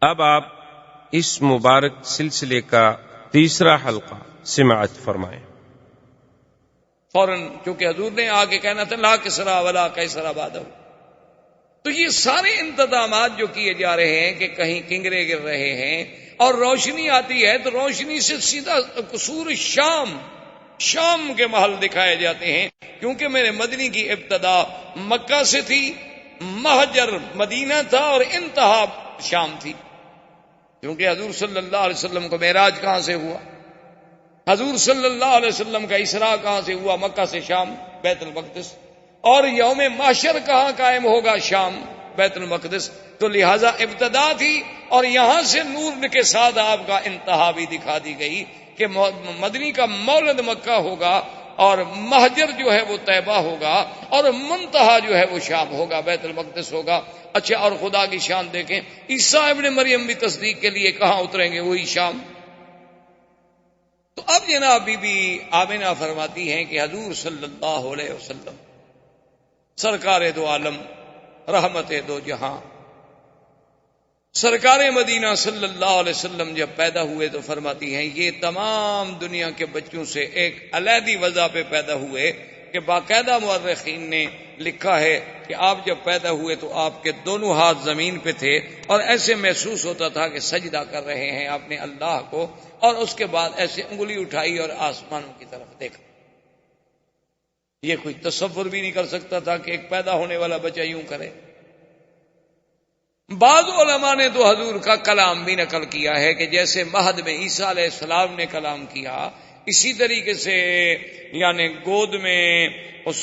اب آپ اس مبارک سلسلے کا تیسرا حلقہ سماعت فرمائیں۔ فوراً چونکہ حضور نے آگے کہنا تھا لا کسرا ولا قیصر بعدہ، تو یہ سارے انتظامات جو کیے جا رہے ہیں کہ کہیں کنگرے گر رہے ہیں اور روشنی آتی ہے تو روشنی سے سیدھا قصور شام کے محل دکھائے جاتے ہیں، کیونکہ میرے مدنی کی ابتدا مکہ سے تھی، مہجر مدینہ تھا اور انتہا شام تھی، کیونکہ حضور صلی اللہ علیہ وسلم کو معراج کہاں سے ہوا، حضور صلی اللہ علیہ وسلم کا اسراء کہاں سے ہوا، مکہ سے شام بیت المقدس، اور یوم محشر کہاں قائم ہوگا، شام بیت المقدس، تو لہذا ابتدا تھی اور یہاں سے نور کے ساتھ آپ کا انتہا بھی دکھا دی گئی کہ مدنی کا مولد مکہ ہوگا اور مہجر جو ہے وہ طیبہ ہوگا اور منتہا جو ہے وہ شام ہوگا، بیت المقدس ہوگا۔ اچھا، اور خدا کی شان دیکھیں، عیسیٰ ابن مریم بھی تصدیق کے لیے کہاں اتریں گے، وہی شام۔ تو اب جناب بی بی آمنہ فرماتی ہیں کہ حضور صلی اللہ علیہ وسلم سرکار دو عالم، رحمت دو جہاں، سرکار مدینہ صلی اللہ علیہ وسلم جب پیدا ہوئے تو فرماتی ہیں یہ تمام دنیا کے بچوں سے ایک علیحدی وضع پہ پیدا ہوئے کہ باقاعدہ مورخین نے لکھا ہے کہ آپ جب پیدا ہوئے تو آپ کے دونوں ہاتھ زمین پہ تھے اور ایسے محسوس ہوتا تھا کہ سجدہ کر رہے ہیں اپنے اللہ کو، اور اس کے بعد ایسے انگلی اٹھائی اور آسمانوں کی طرف دیکھا۔ یہ کوئی تصور بھی نہیں کر سکتا تھا کہ ایک پیدا ہونے والا بچہ یوں کرے۔ بعض علماء نے تو حضور کا کلام بھی نقل کیا ہے کہ جیسے مہد میں عیسیٰ علیہ السلام نے کلام کیا، اسی طریقے سے یعنی گود میں اس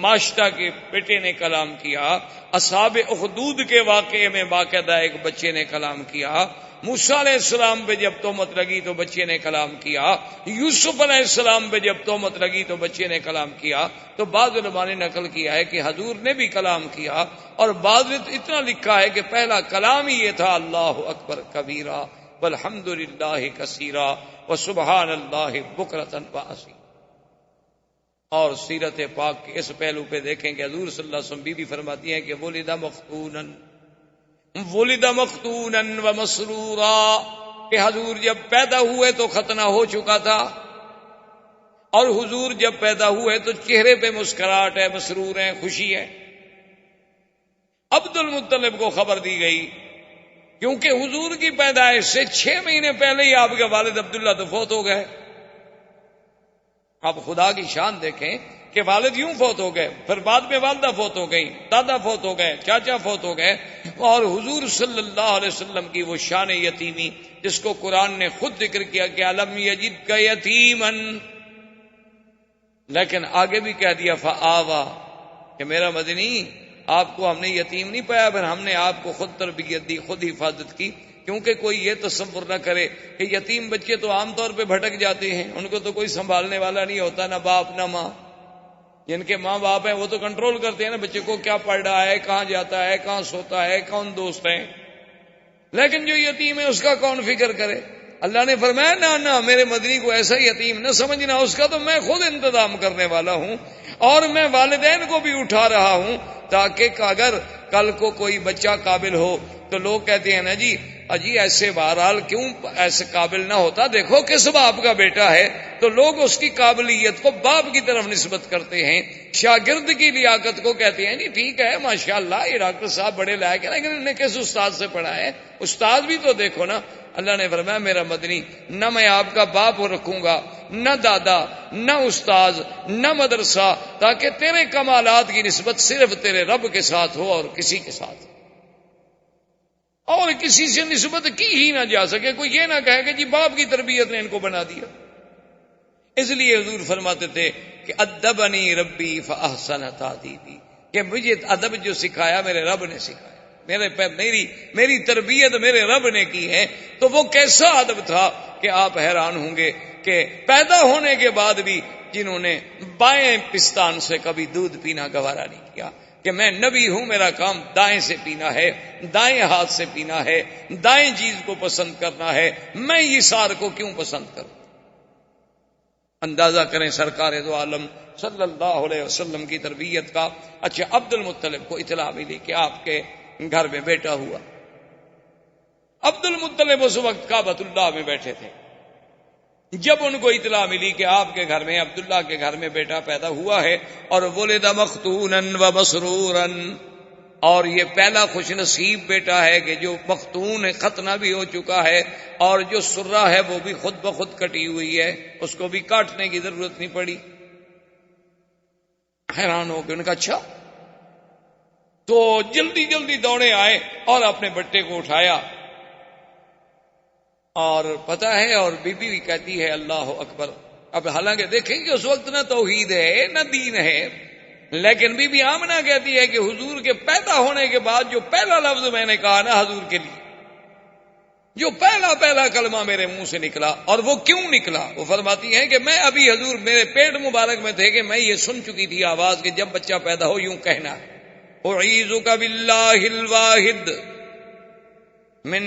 ماشتہ کے بیٹے نے کلام کیا، اصحاب اخدود کے واقعے میں باقاعدہ ایک بچے نے کلام کیا، موسیٰ علیہ السلام پہ جب تہمت لگی تو بچے نے کلام کیا، یوسف علیہ السلام پہ جب تہمت لگی تو بچے نے کلام کیا۔ تو بعض علماء نے نقل کیا ہے کہ حضور نے بھی کلام کیا، اور بعض نے تو اتنا لکھا ہے کہ پہلا کلام ہی یہ تھا اللہ اکبر کبیرہ والحمد للہ کثیرہ وسبحان اللہ بکرۃ واصیلا۔ اور سیرت پاک کے اس پہلو پہ دیکھیں کہ حضور صلی اللہ علیہ وسلم بی بی فرماتی ہیں کہ ولد مختونا ومسرورا، کہ حضور جب پیدا ہوئے تو ختنہ ہو چکا تھا، اور حضور جب پیدا ہوئے تو چہرے پہ مسکراہٹ ہے، مسرور ہیں، خوشی ہے۔ عبد المطلب کو خبر دی گئی، کیونکہ حضور کی پیدائش سے 6 مہینے پہلے ہی آپ کے والد عبداللہ تو فوت ہو گئے۔ آپ خدا کی شان دیکھیں کہ والد یوں فوت ہو گئے، پھر بعد میں والدہ فوت ہو گئی، دادا فوت ہو گئے، چاچا فوت ہو گئے، اور حضور صلی اللہ علیہ وسلم کی وہ شان یتیمی جس کو قرآن نے خود ذکر کیا کہ الم یجدک یتیما، لیکن آگے بھی کہہ دیا فآوا، کہ میرا مدنی آپ کو ہم نے یتیم نہیں پایا، پھر ہم نے آپ کو خود تربیت دی، خود حفاظت کی، کیونکہ کوئی یہ تصور نہ کرے کہ یتیم بچے تو عام طور پہ بھٹک جاتے ہیں، ان کو تو کوئی سنبھالنے والا نہیں ہوتا، نہ باپ نہ ماں۔ جن کے ماں باپ ہیں وہ تو کنٹرول کرتے ہیں نا بچے کو، کیا پڑھ رہا ہے، کہاں جاتا ہے، کہاں سوتا ہے، کون دوست ہیں، لیکن جو یتیم ہے اس کا کون فکر کرے؟ اللہ نے فرمایا نہ میرے مدنی کو ایسا یتیم نہ سمجھنا، اس کا تو میں خود انتظام کرنے والا ہوں، اور میں والدین کو بھی اٹھا رہا ہوں تاکہ اگر کل کو کوئی بچہ قابل ہو تو لوگ کہتے ہیں نا جی ایسے بہرحال کیوں ایسے قابل نہ ہوتا، دیکھو کس باپ کا بیٹا ہے، تو لوگ اس کی قابلیت کو باپ کی طرف نسبت کرتے ہیں، شاگرد کی لیاقت کو کہتے ہیں جی ٹھیک ہے ماشاءاللہ یہ ڈاکٹر صاحب بڑے لائق ہیں، لیکن انہوں نے کس استاد سے پڑھا ہے، استاد بھی تو دیکھو نا۔ اللہ نے فرمایا میرا مدنی نہ میں آپ کا باپ رکھوں گا، نہ دادا، نہ استاذ، نہ مدرسہ، تاکہ تیرے کمالات کی نسبت صرف تیرے رب کے ساتھ ہو اور کسی کے ساتھ، اور کسی سے نسبت کی ہی نہ جا سکے، کوئی یہ نہ کہے کہ جی باپ کی تربیت نے ان کو بنا دیا۔ اس لیے حضور فرماتے تھے کہ ادبنی ربی فاحسن تادیبی، کہ مجھے ادب جو سکھایا میرے رب نے سکھایا، میری تربیت میرے رب نے کی ہے، تو وہ کیسا ادب تھا کہ آپ حیران ہوں گے کہ پیدا ہونے کے بعد بھی جنہوں نے بائیں پستان سے کبھی دودھ پینا گوارا نہیں کیا، کہ میں نبی ہوں، میرا کام دائیں سے پینا ہے، دائیں ہاتھ سے پینا ہے، دائیں چیز کو پسند کرنا ہے، میں یسار کو کیوں پسند کروں؟ اندازہ کریں سرکار دو عالم صلی اللہ علیہ وسلم کی تربیت کا۔ اچھا، عبد المطلب کو اطلاع ملی کہ آپ کے گھر میں بیٹا ہوا، عبد المطلب اس وقت کعبۃ اللہ میں بیٹھے تھے. جب ان کو اطلاع ملی کہ آپ کے گھر میں عبداللہ کے گھر میں بیٹا پیدا ہوا ہے اور ولد مختونا و مسرورا، اور یہ پہلا خوش نصیب بیٹا ہے کہ جو مختون ہے، ختنہ بھی ہو چکا ہے، اور جو سرہ ہے وہ بھی خود بخود کٹی ہوئی ہے، اس کو بھی کاٹنے کی ضرورت نہیں پڑی. حیران ہو کے ان کا اچھا. تو جلدی جلدی دوڑے آئے اور اپنے بٹے کو اٹھایا. اور پتا ہے، اور بی بی بھی کہتی ہے اللہ اکبر. اب حالانکہ دیکھیں کہ اس وقت نہ توحید ہے نہ دین ہے، لیکن بی بی آمنہ کہتی ہے کہ حضور کے پیدا ہونے کے بعد جو پہلا لفظ میں نے کہا نا حضور کے لیے، جو پہلا کلمہ میرے منہ سے نکلا، اور وہ کیوں نکلا، وہ فرماتی ہیں کہ میں ابھی حضور میرے پیٹ مبارک میں تھے کہ میں یہ سن چکی تھی آواز کہ جب بچہ پیدا ہو یوں کہنا ہے اعیذک باللہ الواحد من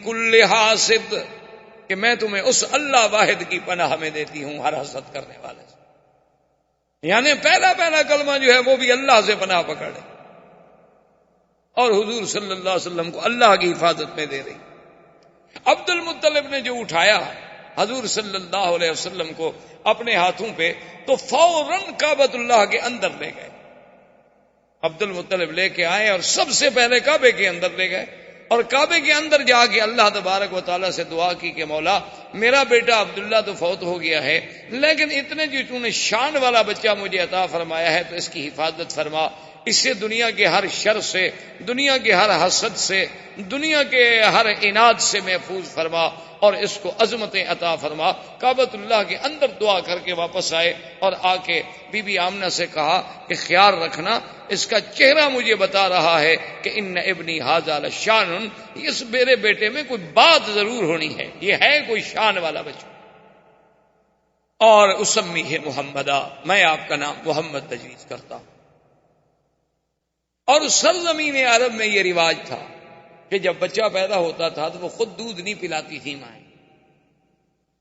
کل حاسد، کہ میں تمہیں اس اللہ واحد کی پناہ میں دیتی ہوں ہر حسد کرنے والے سے. یعنی پہلا کلمہ جو ہے وہ بھی اللہ سے پناہ پکڑے، اور حضور صلی اللہ علیہ وسلم کو اللہ کی حفاظت میں دے رہی. عبد المطلب نے جو اٹھایا حضور صلی اللہ علیہ وسلم کو اپنے ہاتھوں پہ، تو فوراً کعبۃ اللہ کے اندر لے گئے. عبد المطلب لے کے آئے اور سب سے پہلے کعبے کے اندر لے گئے، اور کعبے کے اندر جا کے اللہ تبارک و تعالیٰ سے دعا کی کہ مولا میرا بیٹا عبداللہ تو فوت ہو گیا ہے، لیکن اتنے جو تو نے شان والا بچہ مجھے عطا فرمایا ہے تو اس کی حفاظت فرما، اس سے دنیا کے ہر شر سے، دنیا کے ہر حسد سے، دنیا کے ہر عناد سے محفوظ فرما، اور اس کو عظمتیں عطا فرما. کعبۃ اللہ کے اندر دعا کر کے واپس آئے، اور آ کے بی بی آمنہ سے کہا کہ خیال رکھنا، اس کا چہرہ مجھے بتا رہا ہے کہ ان ابنی ھذا لشان، اس میرے بیٹے میں کوئی بات ضرور ہونی ہے، یہ ہے کوئی شان والا بچہ. اور اسمیہ محمدا، میں آپ کا نام محمد تجویز کرتا ہوں. اور سرزمین عرب میں یہ رواج تھا کہ جب بچہ پیدا ہوتا تھا تو وہ خود دودھ نہیں پلاتی تھی مائیں،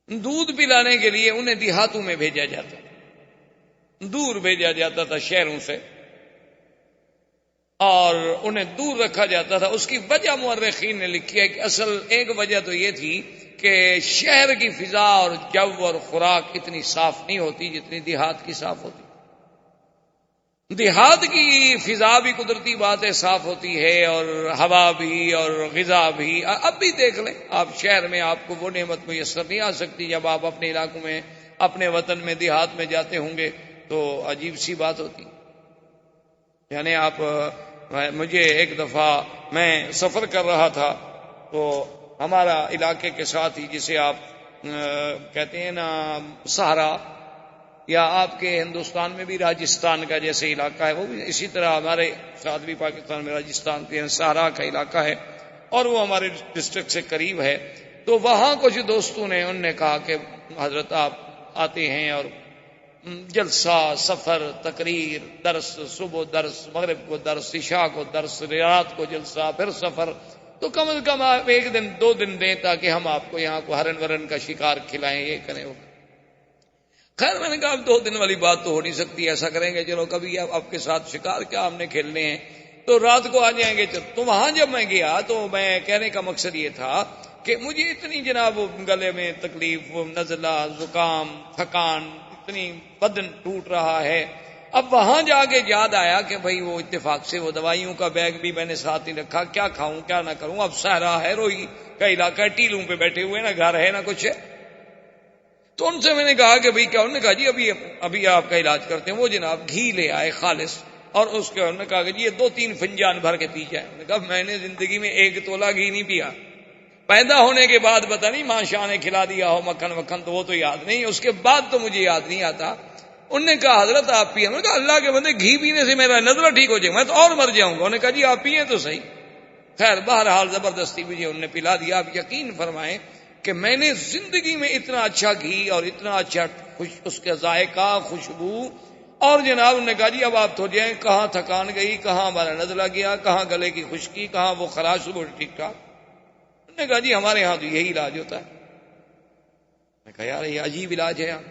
دودھ پلانے کے لیے انہیں دیہاتوں میں بھیجا جاتا تھا، دور بھیجا جاتا تھا شہروں سے، اور انہیں دور رکھا جاتا تھا. اس کی وجہ مورخین نے لکھی ہے کہ اصل ایک وجہ تو یہ تھی کہ شہر کی فضا اور جو اور خوراک اتنی صاف نہیں ہوتی جتنی دیہات کی صاف ہوتی. دیہات کی فضا بھی قدرتی بات ہے صاف ہوتی ہے، اور ہوا بھی اور غذا بھی. اب بھی دیکھ لیں آپ، شہر میں آپ کو وہ نعمت میسر نہیں آ سکتی. جب آپ اپنے علاقوں میں، اپنے وطن میں، دیہات میں جاتے ہوں گے تو عجیب سی بات ہوتی. یعنی آپ، مجھے ایک دفعہ میں سفر کر رہا تھا تو ہمارا علاقے کے ساتھ ہی، جسے آپ کہتے ہیں نا سہارا، یا آپ کے ہندوستان میں بھی راجستھان کا جیسے علاقہ ہے، وہ بھی اسی طرح ہمارے ساتھ بھی پاکستان میں راجستھان کے سہارا کا علاقہ ہے، اور وہ ہمارے ڈسٹرکٹ سے قریب ہے. تو وہاں کچھ دوستوں نے، انہوں نے کہا کہ حضرت آپ آتے ہیں اور جلسہ، سفر، تقریر، درس، صبح درس، مغرب کو درس، عشاء کو درس، رات کو جلسہ، پھر سفر، تو کم از کم آپ ایک دن 2 دن دیں تاکہ ہم آپ کو یہاں کو ہرن ورن کا شکار کھلائیں، یہ کریں وہ. خیر میں نے کہا اب 2 دن والی بات تو ہو نہیں سکتی، ایسا کریں گے چلو کبھی آپ کے ساتھ شکار کیا ہم نے کھیلنے ہیں، تو رات کو آ جائیں گے. تو وہاں جب میں گیا تو میں کہنے کا مقصد یہ تھا کہ مجھے اتنی جناب گلے میں تکلیف، نزلہ، زکام، تھکان، اتنی بدن ٹوٹ رہا ہے. اب وہاں جا کے یاد آیا کہ بھئی وہ اتفاق سے وہ دوائیوں کا بیگ بھی میں نے ساتھ نہیں رکھا، کیا کھاؤں کیا نہ کروں. اب صحرا ہے، روئی کا علاقہ ہے، ٹیلوں پہ بیٹھے ہوئے، نہ گھر ہے نہ کچھ ہے. تو ان سے میں نے کہا کہ بھئی کیا؟ انہوں نے کہا جی ابھی آپ کا علاج کرتے ہیں. وہ جناب گھی لے آئے خالص، اور اس کے انہوں نے کہا کہ جی یہ 2-3 فنجان بھر کے پی جائے. میں نے کہا میں نے زندگی میں 1 تولہ گھی نہیں پیا. پیدا ہونے کے بعد پتہ نہیں ماں شاہ نے کھلا دیا ہو مکھن وکھن، تو وہ تو یاد نہیں، اس کے بعد تو مجھے یاد نہیں آتا. انہوں نے کہا حضرت آپ پیے. میں نے کہا اللہ کے بندے گھی پینے سے میرا نظرہ ٹھیک ہو جائے، میں تو اور مر جاؤں گا. انہوں نے کہا جی آپ پیے تو صحیح. خیر بہرحال زبردستی مجھے انہوں نے پلا دیا. آپ یقین فرمائیں کہ میں نے زندگی میں اتنا اچھا گھی اور اتنا اچھا اس کا ذائقہ، خوشبو، اور جناب انہوں نے کہا جی اب آپ تو جائیں. کہاں تھکان گئی، کہاں ہمارا نزلہ گیا، کہاں گلے کی خشکی، کہاں وہ خراش، وہ ٹھیک ٹھاک. انہوں نے کہا جی ہمارے ہاں تو یہی علاج ہوتا ہے. میں کہا یار یہ عجیب علاج ہے یار.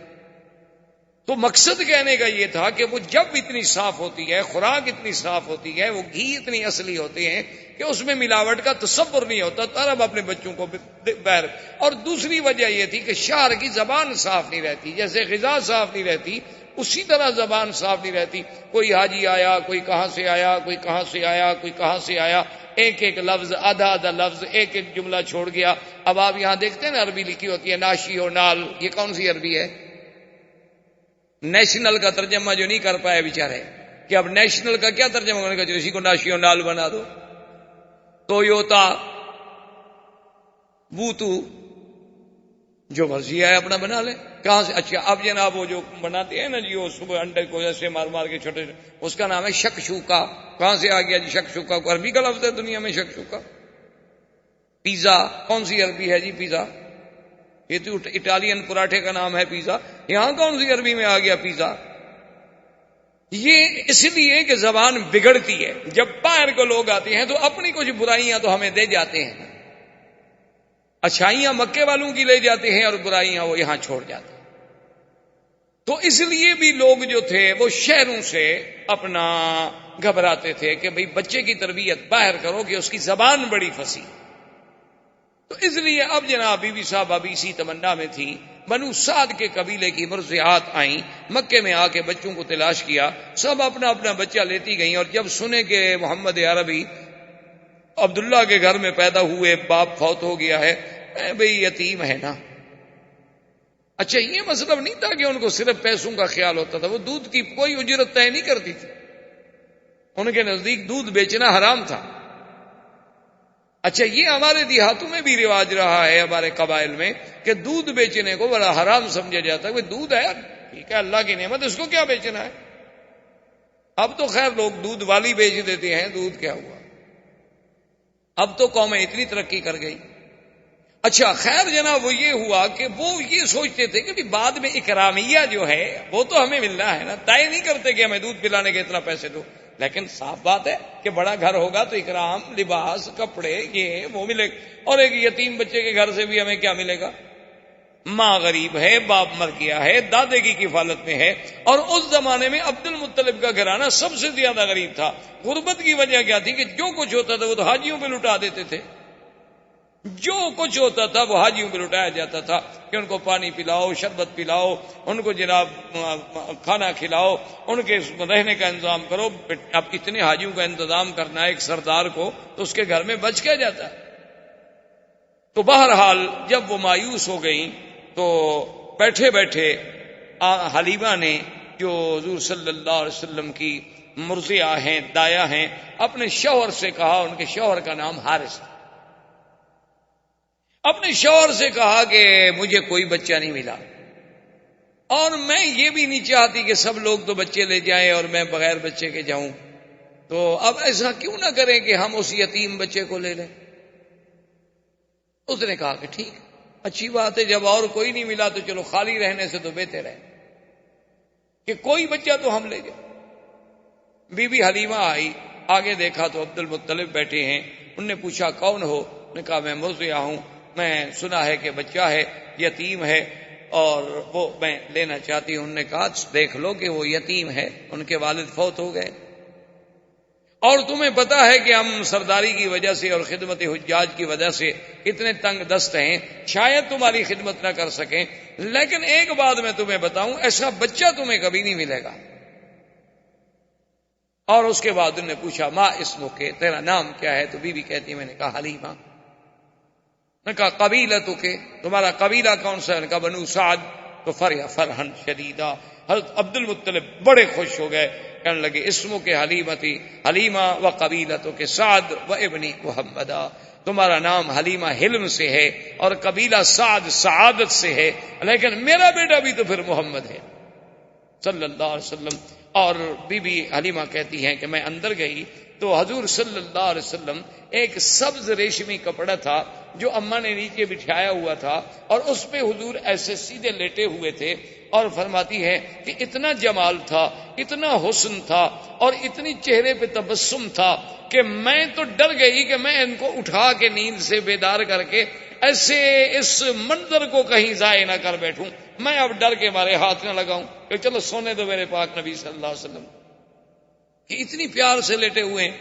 تو مقصد کہنے کا یہ تھا کہ وہ جب اتنی صاف ہوتی ہے، خوراک اتنی صاف ہوتی ہے، وہ گھی اتنی اصلی ہوتے ہیں کہ اس میں ملاوٹ کا تصور نہیں ہوتا، تب اپنے بچوں کو بہر۔ اور دوسری وجہ یہ تھی کہ شہر کی زبان صاف نہیں رہتی، جیسے غذا صاف نہیں رہتی اسی طرح زبان صاف نہیں رہتی۔ کوئی حاجی آیا، کوئی کہاں سے آیا، کوئی کہاں سے آیا، کوئی کہاں سے آیا، ایک ایک لفظ، آدھا آدھا لفظ، ایک ایک جملہ چھوڑ گیا۔ اب آپ یہاں دیکھتے ہیں نا عربی لکھی ہوتی ہے ناشی و نال، یہ کون سی عربی ہے؟ نیشنل کا ترجمہ جو نہیں کر پائے بیچارے، کہ اب نیشنل کا کیا ترجمہ ہونے کا، جو اسی کو ناشی و نال بنا دو، تویوتا، بوتو، جو مرضی ہے اپنا بنا لے، کہاں سے؟ اچھا اب جناب وہ جو بناتے ہیں نا جی، وہ صبح انڈے کو ایسے مار مار کے چھوٹے، اس کا نام ہے شکشوکا۔ کہاں سے آ گیا جی شکشوکا؟ کو عربی کا لفظ ہے دنیا میں شکشوکا۔ پیزا کون سی عربی ہے جی؟ پیزا یہ تو اٹالین پراٹھے کا نام ہے پیزا، یہاں کون سی عربی میں آ گیا پیزا؟ یہ اس لیے کہ زبان بگڑتی ہے، جب باہر کو لوگ آتے ہیں تو اپنی کچھ برائیاں تو ہمیں دے جاتے ہیں، اچھائیاں مکے والوں کی لے جاتے ہیں اور برائیاں وہ یہاں چھوڑ جاتے ہیں۔ تو اس لیے بھی لوگ جو تھے وہ شہروں سے اپنا گھبراتے تھے کہ بھئی بچے کی تربیت باہر کرو کہ اس کی زبان بڑی فصیح۔ تو اس لیے اب جناب بی بی صاحبہ بھی اسی تمنا میں تھی، بنو سعد کے قبیلے کی مرضعات آئیں، مکے میں آ کے بچوں کو تلاش کیا، سب اپنا اپنا بچہ لیتی گئیں، اور جب سنے کہ محمد عربی عبداللہ کے گھر میں پیدا ہوئے، باپ فوت ہو گیا ہے، بھئی یتیم ہے نا۔ اچھا یہ مطلب نہیں تھا کہ ان کو صرف پیسوں کا خیال ہوتا تھا، وہ دودھ کی کوئی اجرت طے نہیں کرتی تھی، ان کے نزدیک دودھ بیچنا حرام تھا۔ اچھا یہ ہمارے دیہاتوں میں بھی رواج رہا ہے، ہمارے قبائل میں، کہ دودھ بیچنے کو بڑا حرام سمجھا جاتا ہے۔ وہ دودھ ہے ٹھیک ہے، اللہ کی نعمت، اس کو کیا بیچنا ہے؟ اب تو خیر لوگ دودھ والی بیچ دیتے ہیں، دودھ کیا ہوا، اب تو قومیں اتنی ترقی کر گئی۔ اچھا خیر جناب وہ یہ ہوا کہ وہ یہ سوچتے تھے کہ بعد میں اکرامیہ جو ہے وہ تو ہمیں ملنا ہے نا، طے نہیں کرتے کہ ہمیں دودھ پلانے کے اتنا پیسے دو، لیکن صاف بات ہے کہ بڑا گھر ہوگا تو اکرام، لباس، کپڑے، یہ وہ ملے گا، اور ایک یتیم بچے کے گھر سے بھی ہمیں کیا ملے گا؟ ماں غریب ہے، باپ مر گیا ہے، دادے کی کفالت میں ہے، اور اس زمانے میں عبد المطلب کا گھرانہ سب سے زیادہ غریب تھا۔ غربت کی وجہ کیا تھی کہ جو کچھ ہوتا تھا وہ تو حاجیوں پہ لٹا دیتے تھے، جو کچھ ہوتا تھا وہ حاجیوں پہ لٹایا جاتا تھا کہ ان کو پانی پلاؤ، شربت پلاؤ، ان کو جناب کھانا کھلاؤ، ان کے رہنے کا انتظام کرو۔ اب اتنے حاجیوں کا انتظام کرنا ہے ایک سردار کو، تو اس کے گھر میں بچ کیا جاتا ہے؟ تو بہرحال جب وہ مایوس ہو گئیں تو بیٹھے بیٹھے حلیمہ نے، جو حضور صلی اللہ علیہ وسلم کی مرضعہ ہیں، دایا ہیں، اپنے شوہر سے کہا، ان کے شوہر کا نام حارث تھا، اپنے شوہر سے کہا کہ مجھے کوئی بچہ نہیں ملا، اور میں یہ بھی نہیں چاہتی کہ سب لوگ تو بچے لے جائیں اور میں بغیر بچے کے جاؤں، تو اب ایسا کیوں نہ کریں کہ ہم اس یتیم بچے کو لے لیں۔ اس نے کہا کہ ٹھیک اچھی بات ہے، جب اور کوئی نہیں ملا تو چلو خالی رہنے سے تو بہتر ہے کہ کوئی بچہ تو ہم لے جائیں۔ بی بی حلیمہ آئی، آگے دیکھا تو عبد المطلب بیٹھے ہیں، انہوں نے پوچھا کون ہو؟ نے کہا میں مرضعہ ہوں، میں سنا ہے کہ بچہ ہے، یتیم ہے، اور وہ میں لینا چاہتی ہوں۔ انہوں نے کہا دیکھ لو کہ وہ یتیم ہے، ان کے والد فوت ہو گئے، اور تمہیں پتا ہے کہ ہم سرداری کی وجہ سے اور خدمت حجاج کی وجہ سے اتنے تنگ دست ہیں، شاید تمہاری خدمت نہ کر سکیں، لیکن ایک بات میں تمہیں بتاؤں، ایسا بچہ تمہیں کبھی نہیں ملے گا۔ اور اس کے بعد انہوں نے پوچھا ما اسمک، تیرا نام کیا ہے؟ تو بی بی کہتی ہے میں نے کہا حلیمہ۔ نے کہا قبیلتک، تمہارا قبیلہ کون سا ہے؟ نے کہا بنو سعد۔ تو فرحن شدیدہ، حضرت عبد المطلب بڑے خوش ہو گئے، کہنے لگے اسمک حلیمتی حلیمہ و قبیلتک سعد و ابنی محمدہ، تمہارا نام حلیمہ حلم سے ہے اور قبیلہ سعد سعادت سے ہے، لیکن میرا بیٹا بھی تو پھر محمد ہے صلی اللہ علیہ وسلم۔ اور بی بی حلیمہ کہتی ہیں کہ میں اندر گئی تو حضور صلی اللہ علیہ وسلم ایک سبز ریشمی کپڑا تھا جو اماں نے نیچے بچھایا ہوا تھا، اور اس پہ حضور ایسے سیدھے لیٹے ہوئے تھے، اور فرماتی ہے کہ اتنا جمال تھا، اتنا حسن تھا، اور اتنی چہرے پہ تبسم تھا کہ میں تو ڈر گئی کہ میں ان کو اٹھا کے نیند سے بیدار کر کے ایسے اس منظر کو کہیں ضائع نہ کر بیٹھوں۔ میں اب ڈر کے مارے ہاتھ نہ لگاؤں کہ چلو سونے دو میرے پاک نبی صلی اللہ علیہ وسلم، کہ اتنی پیار سے لیٹے ہوئے ہیں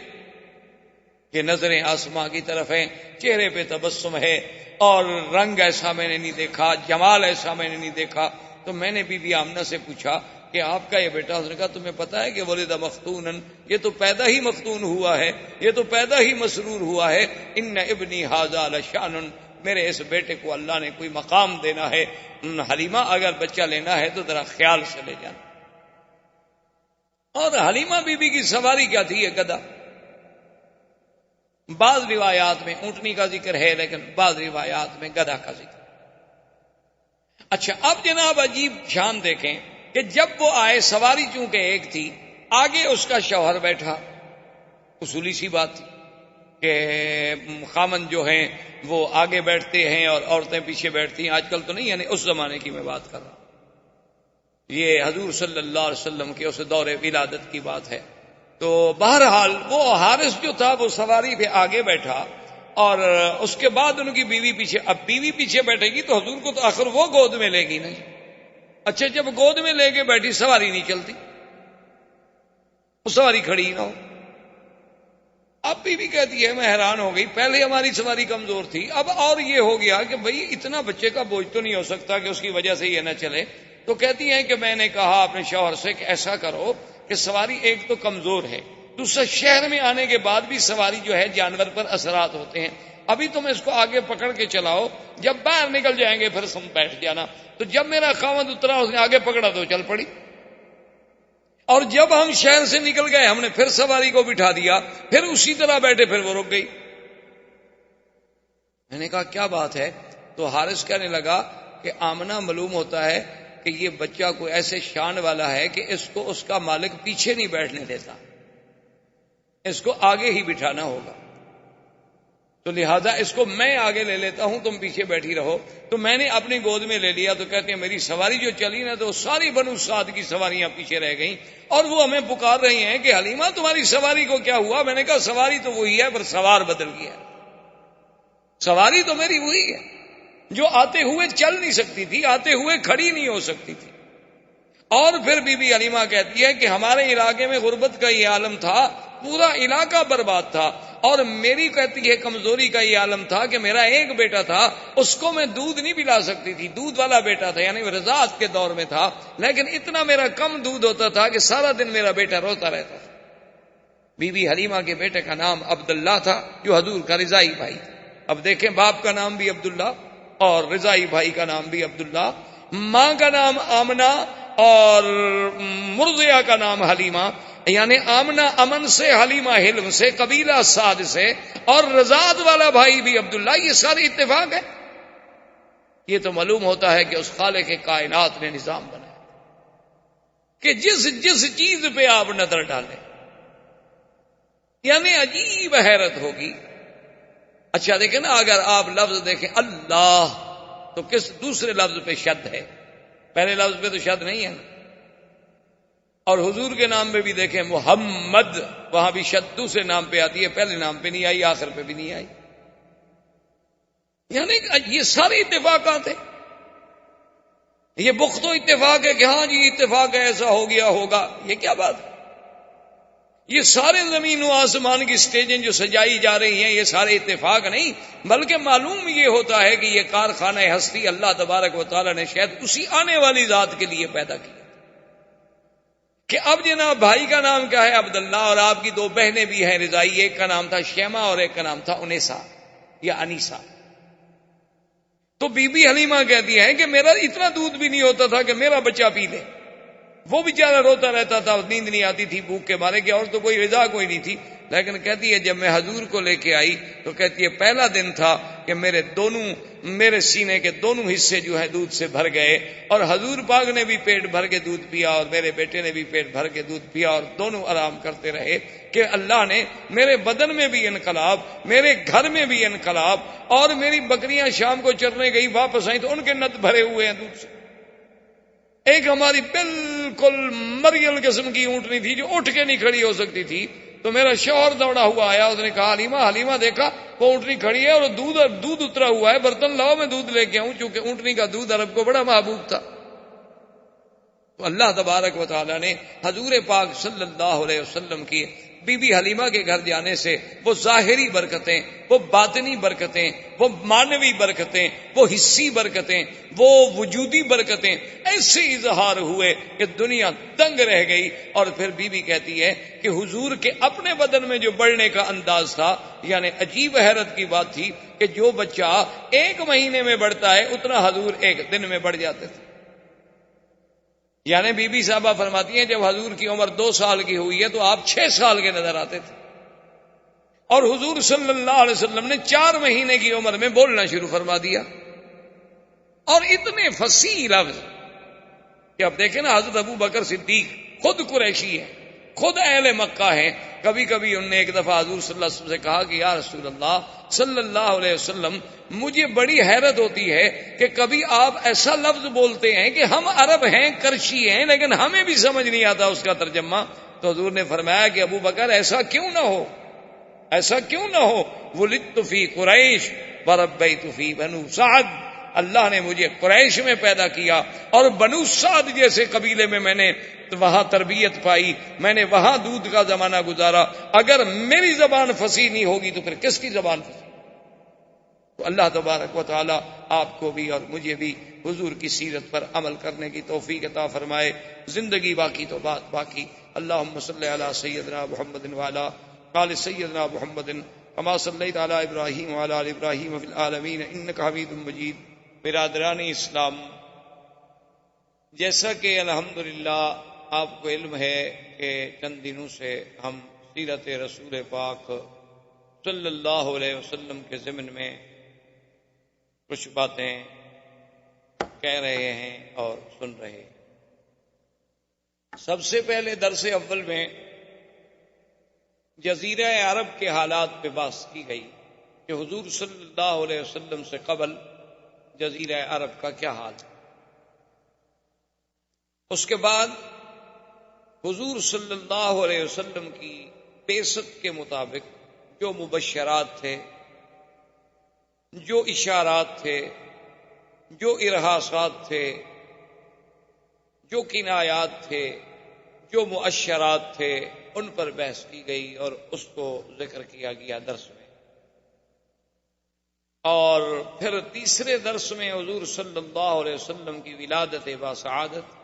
کہ نظریں آسماں کی طرف ہیں، چہرے پہ تبسم ہے، اور رنگ ایسا میں نے نہیں دیکھا، جمال ایسا میں نے نہیں دیکھا۔ تو میں نے بی بی آمنہ سے پوچھا کہ آپ کا یہ بیٹا، اس نے کہا تمہیں پتا ہے کہ ولد مختونن، یہ تو پیدا ہی مختون ہوا ہے، یہ تو پیدا ہی مسرور ہوا ہے۔ ان ابنی ھذا لشان، میرے اس بیٹے کو اللہ نے کوئی مقام دینا ہے، حلیمہ اگر بچہ لینا ہے تو ذرا خیال سے لے جانا۔ اور حلیمہ بی بی کی سواری کیا تھی؟ یہ گدھا۔ بعض روایات میں اونٹنی کا ذکر ہے، لیکن بعض روایات میں گدھا کا ذکر۔ اچھا، اب جناب عجیب شان دیکھیں کہ جب وہ آئے، سواری چونکہ ایک تھی، آگے اس کا شوہر بیٹھا، اصولی سی بات تھی کہ خامن جو ہیں وہ آگے بیٹھتے ہیں اور عورتیں پیچھے بیٹھتی ہیں، آج کل تو نہیں، یعنی اس زمانے کی میں بات کر رہا ہوں، یہ حضور صلی اللہ علیہ وسلم کے اس دور ولادت کی بات ہے۔ تو بہرحال وہ حارث جو تھا وہ سواری پہ آگے بیٹھا، اور اس کے بعد ان کی بیوی پیچھے۔ اب بیوی پیچھے بیٹھے گی تو حضور کو تو آخر وہ گود میں لے گی نا۔ اچھا، جب گود میں لے کے بیٹھی، سواری نہیں چلتی، وہ سواری کھڑی نہ ہو۔ اب بیوی کہتی ہے میں حیران ہو گئی، پہلے ہماری سواری کمزور تھی، اب اور یہ ہو گیا کہ بھئی اتنا بچے کا بوجھ تو نہیں ہو سکتا کہ اس کی وجہ سے یہ نہ چلے۔ تو کہتی ہیں کہ میں نے کہا اپنے شوہر سے کہ ایسا کرو کہ سواری ایک تو کمزور ہے، دوسرا شہر میں آنے کے بعد بھی سواری جو ہے جانور پر اثرات ہوتے ہیں، ابھی تم اس کو آگے پکڑ کے چلاؤ، جب باہر نکل جائیں گے پھر تم بیٹھ جانا۔ تو جب میرا خاوند اترا، اس نے آگے پکڑا تو چل پڑی، اور جب ہم شہر سے نکل گئے ہم نے پھر سواری کو بٹھا دیا، پھر اسی طرح بیٹھے، پھر وہ رک گئی۔ میں نے کہا کیا بات ہے؟ تو حارث کہنے لگا کہ آمنہ معلوم ہوتا ہے کہ یہ بچہ کوئی ایسے شان والا ہے کہ اس کو اس کا مالک پیچھے نہیں بیٹھنے دیتا، اس کو آگے ہی بٹھانا ہوگا، تو لہذا اس کو میں آگے لے لیتا ہوں، تم پیچھے بیٹھی رہو۔ تو میں نے اپنی گود میں لے لیا۔ تو کہتے ہیں میری سواری جو چلی نا تو ساری بنو سعد کی سواریاں پیچھے رہ گئیں، اور وہ ہمیں پکار رہی ہیں کہ حلیمہ تمہاری سواری کو کیا ہوا؟ میں نے کہا سواری تو وہی ہے، پر سوار بدل گیا۔ سواری تو میری وہی ہے جو آتے ہوئے چل نہیں سکتی تھی، آتے ہوئے کھڑی نہیں ہو سکتی تھی۔ اور پھر بی بی حلیمہ کہتی ہے کہ ہمارے علاقے میں غربت کا یہ عالم تھا، پورا علاقہ برباد تھا، اور میری کہتی ہے کمزوری کا یہ عالم تھا کہ میرا ایک بیٹا تھا، اس کو میں دودھ نہیں پلا سکتی تھی، دودھ والا بیٹا تھا، یعنی رضاعت کے دور میں تھا، لیکن اتنا میرا کم دودھ ہوتا تھا کہ سارا دن میرا بیٹا روتا رہتا تھا۔ بی بی حلیمہ کے بیٹے کا نام عبداللہ تھا، جو حضور کا رضائی بھائی تھا۔ اب دیکھیں، باپ کا نام بھی عبداللہ اور رضائی بھائی کا نام بھی عبداللہ، ماں کا نام آمنہ اور مرضیہ کا نام حلیمہ، یعنی آمنہ امن سے، حلیمہ حلم سے، قبیلہ سعد سے، اور رضاعت والا بھائی بھی عبداللہ۔ یہ سارے اتفاق ہے۔ یہ تو معلوم ہوتا ہے کہ اس خالق کائنات نے نظام بنایا کہ جس جس چیز پہ آپ نظر ڈالیں، یعنی عجیب حیرت ہوگی۔ اچھا دیکھیں نا، اگر آپ لفظ دیکھیں اللہ تو کس دوسرے لفظ پہ شد ہے، پہلے لفظ پہ تو شد نہیں ہے۔ اور حضور کے نام پہ بھی دیکھیں محمد، وہاں بھی شد دوسرے نام پہ آتی ہے، پہلے نام پہ نہیں آئی، آخر پہ بھی نہیں آئی۔ یعنی یہ سارے اتفاقات ہیں۔ یہ بخت و اتفاق ہے کہ ہاں جی اتفاق ہے، ایسا ہو گیا ہوگا، یہ کیا بات ہے؟ یہ سارے زمین و آسمان کی سٹیجیں جو سجائی جا رہی ہیں، یہ سارے اتفاق نہیں، بلکہ معلوم یہ ہوتا ہے کہ یہ کارخانہ ہستی اللہ تبارک و تعالی نے شاید اسی آنے والی ذات کے لیے پیدا کیا کہ اب جناب بھائی کا نام کیا ہے؟ عبداللہ، اور آپ کی دو بہنیں بھی ہیں رضائی، ایک کا نام تھا شیمہ اور ایک کا نام تھا انیسا یا انیسا۔ تو بی بی حلیمہ کہتی ہے کہ میرا اتنا دودھ بھی نہیں ہوتا تھا کہ میرا بچہ پی لے، وہ بیچارہ روتا رہتا تھا، نیند نہیں آتی تھی بھوک کے مارے، کہ اور تو کوئی رضا کوئی نہیں تھی۔ لیکن کہتی ہے جب میں حضور کو لے کے آئی تو کہتی ہے پہلا دن تھا کہ میرے سینے کے دونوں حصے جو ہے دودھ سے بھر گئے، اور حضور پاک نے بھی پیٹ بھر کے دودھ پیا اور میرے بیٹے نے بھی پیٹ بھر کے دودھ پیا، اور دونوں آرام کرتے رہے کہ اللہ نے میرے بدن میں بھی انقلاب، میرے گھر میں بھی انقلاب، اور میری بکریاں شام کو چرنے گئی، واپس آئیں تو ان کے نت بھرے ہوئے ہیں دودھ سے۔ ایک ہماری بالکل مریل قسم کی اونٹنی تھی جو اٹھ کے نہیں کھڑی ہو سکتی تھی، تو میرا شوہر دوڑا ہوا آیا، اس نے کہا حلیمہ دیکھا وہ اونٹنی کھڑی ہے اور دودھ اترا ہوا ہے، برتن لاؤ میں دودھ لے کے آؤں، چونکہ اونٹنی کا دودھ عرب کو بڑا محبوب تھا۔ تو اللہ تبارک و تعالیٰ نے حضور پاک صلی اللہ علیہ وسلم کی بی بی حلیمہ کے گھر جانے سے وہ ظاہری برکتیں، وہ باطنی برکتیں، وہ معنوی برکتیں، وہ حصی برکتیں، وہ وجودی برکتیں ایسے اظہار ہوئے کہ دنیا دنگ رہ گئی. اور پھر بی بی کہتی ہے کہ حضور کے اپنے بدن میں جو بڑھنے کا انداز تھا، یعنی عجیب حیرت کی بات تھی کہ جو بچہ 1 مہینے میں بڑھتا ہے اتنا حضور 1 دن میں بڑھ جاتے تھے. یعنی بی بی صاحبہ فرماتی ہیں جب حضور کی عمر 2 سال کی ہوئی ہے تو آپ 6 سال کے نظر آتے تھے، اور حضور صلی اللہ علیہ وسلم نے 4 مہینے کی عمر میں بولنا شروع فرما دیا. اور اتنے فصیح لفظ کہ اب دیکھیں نا، حضرت ابو بکر صدیق خود قریشی ہے، خود اہل مکہ ہیں. کبھی کبھی انہوں نے ایک دفعہ حضور صلی اللہ علیہ وسلم سے کہا کہ یا رسول اللہ صلی اللہ علیہ وسلم، مجھے بڑی حیرت ہوتی ہے کہ کبھی آپ ایسا لفظ بولتے ہیں کہ ہم عرب ہیں، کرشی ہیں، لیکن ہمیں بھی سمجھ نہیں آتا اس کا ترجمہ. تو حضور نے فرمایا کہ ابو بکر ایسا کیوں نہ ہو، ایسا کیوں نہ ہو. ولدت فی قریش وربیت فی بنو سعد، اللہ نے مجھے قریش میں پیدا کیا اور بنو سعد جیسے قبیلے میں نے وہاں تربیت پائی، میں نے وہاں دودھ کا زمانہ گزارا. اگر میری زبان فصیح نہیں ہوگی تو پھر کس کی زبان فصیح؟ تو اللہ تبارک و تعالی آپ کو بھی اور مجھے بھی حضور کی سیرت پر عمل کرنے کی توفیق عطا فرمائے. زندگی باقی تو بات باقی. اللہم صلی علی سیدنا محمد وعلی آل سیدنا محمد کما صلیت علی ابراہیم وعلی آل ابراہیم فی العالمین انک حمید مجید. برادران اسلام، جیسا کہ الحمدللہ آپ کو علم ہے کہ چند دنوں سے ہم سیرت رسول پاک صلی اللہ علیہ وسلم کے ضمن میں کچھ باتیں کہہ رہے ہیں اور سن رہے ہیں. سب سے پہلے درس اول میں جزیرہ عرب کے حالات پہ بحث کی گئی کہ حضور صلی اللہ علیہ وسلم سے قبل جزیرہ عرب کا کیا حال ہے. اس کے بعد حضور صلی اللہ علیہ وسلم کی بعثت کے مطابق جو مبشرات تھے، جو اشارات تھے، جو ارہاسات تھے، جو کنایات تھے، جو مؤشرات تھے، ان پر بحث کی گئی اور اس کو ذکر کیا گیا درس میں. اور پھر تیسرے درس میں حضور صلی اللہ علیہ وسلم کی ولادت باسعادت،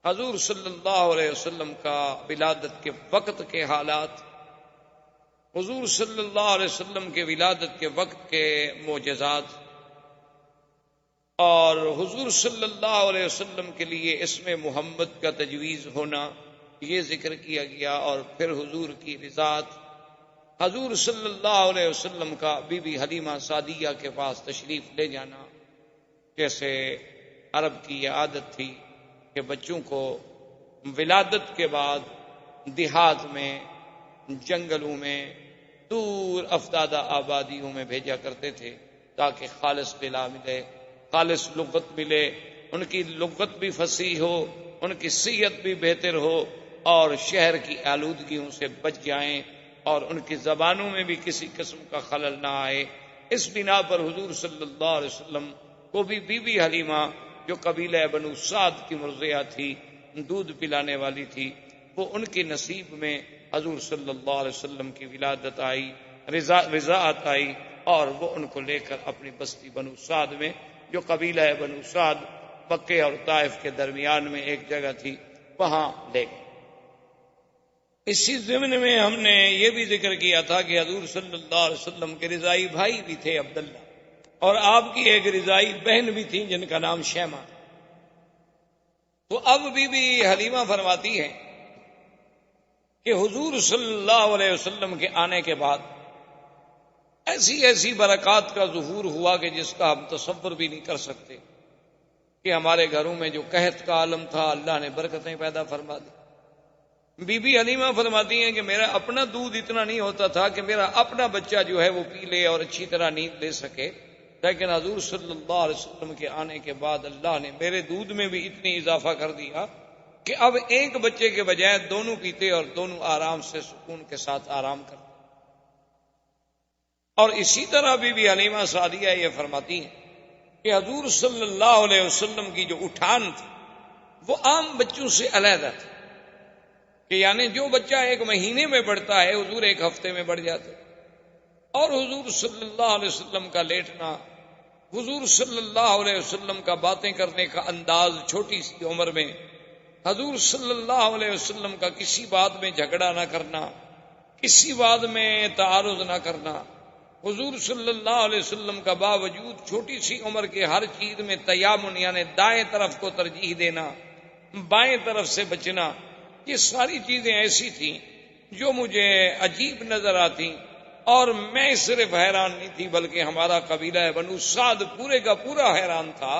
حضور صلی اللہ علیہ وسلم کا ولادت کے وقت کے حالات، حضور صلی اللہ علیہ وسلم کے ولادت کے وقت کے معجزات، اور حضور صلی اللہ علیہ وسلم کے لیے اسم محمد کا تجویز ہونا، یہ ذکر کیا گیا. اور پھر حضور کی رضاعت، حضور صلی اللہ علیہ وسلم کا بی بی حلیمہ سعدیہ کے پاس تشریف لے جانا. جیسے عرب کی یہ عادت تھی کہ بچوں کو ولادت کے بعد دیہات میں، جنگلوں میں، دور افتادہ آبادیوں میں بھیجا کرتے تھے تاکہ خالص غذا ملے، خالص لغت ملے، ان کی لغت بھی فصیح ہو، ان کی صحت بھی بہتر ہو، اور شہر کی آلودگیوں سے بچ جائیں اور ان کی زبانوں میں بھی کسی قسم کا خلل نہ آئے. اس بنا پر حضور صلی اللہ علیہ وسلم کو بھی بی بی حلیمہ جو قبیلہ بنو سعد کی مرضیہ تھی، دودھ پلانے والی تھی، وہ ان کے نصیب میں حضور صلی اللہ علیہ وسلم کی ولادت آئی، رضاعت آئی، اور وہ ان کو لے کر اپنی بستی بنو سعد میں، جو قبیلہ بنو سعد مکے اور طائف کے درمیان میں ایک جگہ تھی، وہاں لے گئے. اسی ضمن میں ہم نے یہ بھی ذکر کیا تھا کہ حضور صلی اللہ علیہ وسلم کے رضائی بھائی بھی تھے عبداللہ، اور آپ کی ایک رضائی بہن بھی تھی جن کا نام شیمہ. تو اب بی بی حلیمہ فرماتی ہے کہ حضور صلی اللہ علیہ وسلم کے آنے کے بعد ایسی ایسی برکات کا ظہور ہوا کہ جس کا ہم تصور بھی نہیں کر سکتے، کہ ہمارے گھروں میں جو قحط کا عالم تھا اللہ نے برکتیں پیدا فرما دی. بی بی حلیمہ فرماتی ہیں کہ میرا اپنا دودھ اتنا نہیں ہوتا تھا کہ میرا اپنا بچہ جو ہے وہ پی لے اور اچھی طرح نیند لے سکے، لیکن حضور صلی اللہ علیہ وسلم کے آنے کے بعد اللہ نے میرے دودھ میں بھی اتنی اضافہ کر دیا کہ اب ایک بچے کے بجائے دونوں پیتے اور دونوں آرام سے سکون کے ساتھ آرام کرتے. اور اسی طرح بی بی حلیمہ سعدیہ یہ فرماتی ہیں کہ حضور صلی اللہ علیہ وسلم کی جو اٹھان تھی، وہ عام بچوں سے علیحدہ تھا، کہ یعنی جو بچہ 1 مہینے میں بڑھتا ہے حضور 1 ہفتے میں بڑھ جاتے، اور حضور صلی اللہ علیہ وسلم کا لیٹنا، حضور صلی اللہ علیہ وسلم کا باتیں کرنے کا انداز چھوٹی سی عمر میں، حضور صلی اللہ علیہ وسلم کا کسی بات میں جھگڑا نہ کرنا، کسی بات میں تعارض نہ کرنا، حضور صلی اللہ علیہ وسلم کا باوجود چھوٹی سی عمر کے ہر چیز میں تیامن یعنی دائیں طرف کو ترجیح دینا، بائیں طرف سے بچنا، یہ ساری چیزیں ایسی تھیں جو مجھے عجیب نظر آتی، اور میں صرف حیران نہیں تھی بلکہ ہمارا قبیلہ بنو سعد پورے کا پورا حیران تھا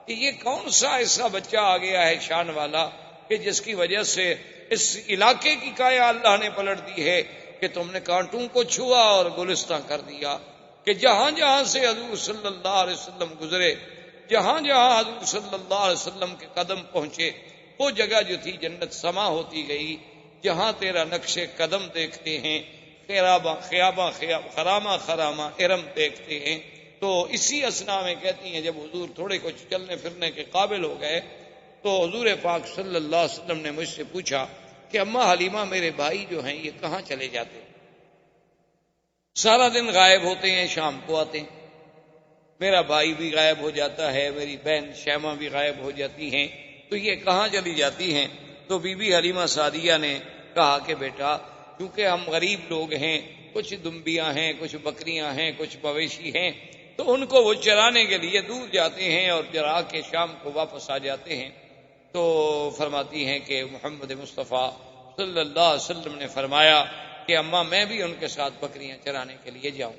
کہ یہ کون سا ایسا بچہ آ گیا ہے شان والا کہ جس کی وجہ سے اس علاقے کی کایا اللہ نے پلٹ دی ہے کہ تم نے کانٹوں کو چھوا اور گلستان کر دیا، کہ جہاں جہاں سے حضور صلی اللہ علیہ وسلم گزرے، جہاں جہاں حضور صلی اللہ علیہ وسلم کے قدم پہنچے، وہ جگہ جو تھی جنت سما ہوتی گئی۔ جہاں تیرا نقش قدم دیکھتے ہیں، خرامہ خرامہ ارم دیکھتے ہیں۔ تو اسی اسنا میں کہتی ہیں جب حضور تھوڑے کچھ چلنے پھرنے کے قابل ہو گئے تو حضور پاک صلی اللہ علیہ وسلم نے مجھ سے پوچھا کہ اماں حلیمہ میرے بھائی جو ہیں یہ کہاں چلے جاتے ہیں؟ سارا دن غائب ہوتے ہیں، شام کو آتے ہیں، میرا بھائی بھی غائب ہو جاتا ہے، میری بہن شیمہ بھی غائب ہو جاتی ہیں، تو یہ کہاں چلی جاتی ہیں؟ تو بی بی حلیمہ سعدیہ نے کہا کہ بیٹا کیونکہ ہم غریب لوگ ہیں، کچھ دمبیاں ہیں، کچھ بکریاں ہیں، کچھ مویشی ہیں، تو ان کو وہ چرانے کے لیے دور جاتے ہیں اور چرا کے شام کو واپس آ جاتے ہیں۔ تو فرماتی ہیں کہ محمد مصطفیٰ صلی اللہ علیہ وسلم نے فرمایا کہ اماں میں بھی ان کے ساتھ بکریاں چرانے کے لیے جاؤں۔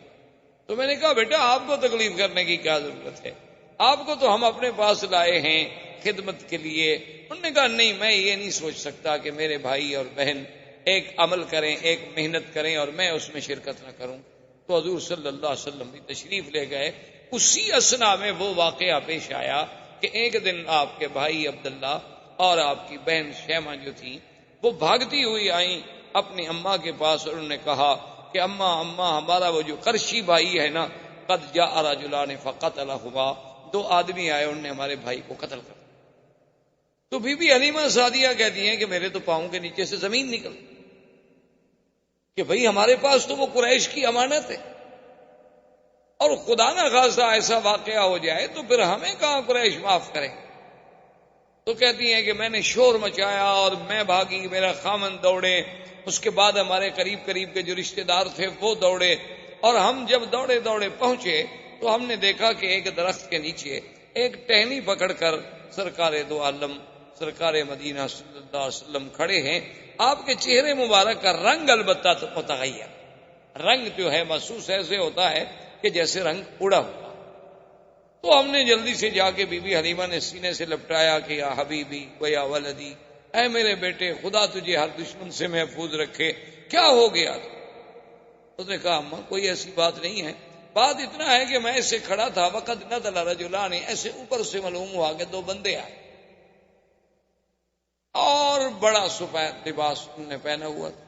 تو میں نے کہا بیٹا آپ کو تکلیف کرنے کی کیا ضرورت ہے، آپ کو تو ہم اپنے پاس لائے ہیں خدمت کے لیے۔ انہوں نے کہا نہیں، میں یہ نہیں سوچ سکتا کہ میرے بھائی اور بہن ایک عمل کریں، ایک محنت کریں اور میں اس میں شرکت نہ کروں۔ تو حضور صلی اللہ علیہ وسلم بھی تشریف لے گئے۔ اسی اسنا میں وہ واقعہ پیش آیا کہ ایک دن آپ کے بھائی عبداللہ اور آپ کی بہن شیمہ جو تھی وہ بھاگتی ہوئی آئیں اپنی اماں کے پاس، اور انہوں نے کہا کہ اماں ہمارا وہ جو قرشی بھائی ہے نا، قد جاء رجلان فقتلہما، 2 آدمی آئے انہوں نے ہمارے بھائی کو قتل کر دیا۔ تو بی بی حلیمہ سعدیہ کہتی ہیں کہ میرے تو پاؤں کے نیچے سے زمین نکل کہ بھئی ہمارے پاس تو وہ قریش کی امانت ہے، اور خدا نہ خواستہ ایسا واقعہ ہو جائے تو پھر ہمیں کہاں قریش معاف کریں۔ تو کہتی ہیں کہ میں نے شور مچایا اور میں بھاگی، میرا خامن دوڑے، اس کے بعد ہمارے قریب کے جو رشتہ دار تھے وہ دوڑے، اور ہم جب دوڑے پہنچے تو ہم نے دیکھا کہ ایک درخت کے نیچے ایک ٹہنی پکڑ کر سرکار دو عالم سرکار مدینہ صلی اللہ علیہ وسلم کھڑے ہیں۔ آپ کے چہرے مبارک کا رنگ البتہ تو متغیر، رنگ جو ہے محسوس ایسے ہوتا ہے کہ جیسے رنگ اڑا ہوا۔ تو ہم نے جلدی سے جا کے بی بی حلیمہ نے سینے سے لپٹایا کہ یا حبیبی و یا ولدی، اے میرے بیٹے خدا تجھے ہر دشمن سے محفوظ رکھے، کیا ہو گیا؟ اس نے کہا اماں کوئی ایسی بات نہیں ہے، بات اتنا ہے کہ میں ایسے کھڑا تھا، وقت نزل رجلان، ایسے اوپر سے معلوم ہوا کہ 2 بندے آئے اور بڑا سفید لباس انہوں نے پہنا ہوا تھا،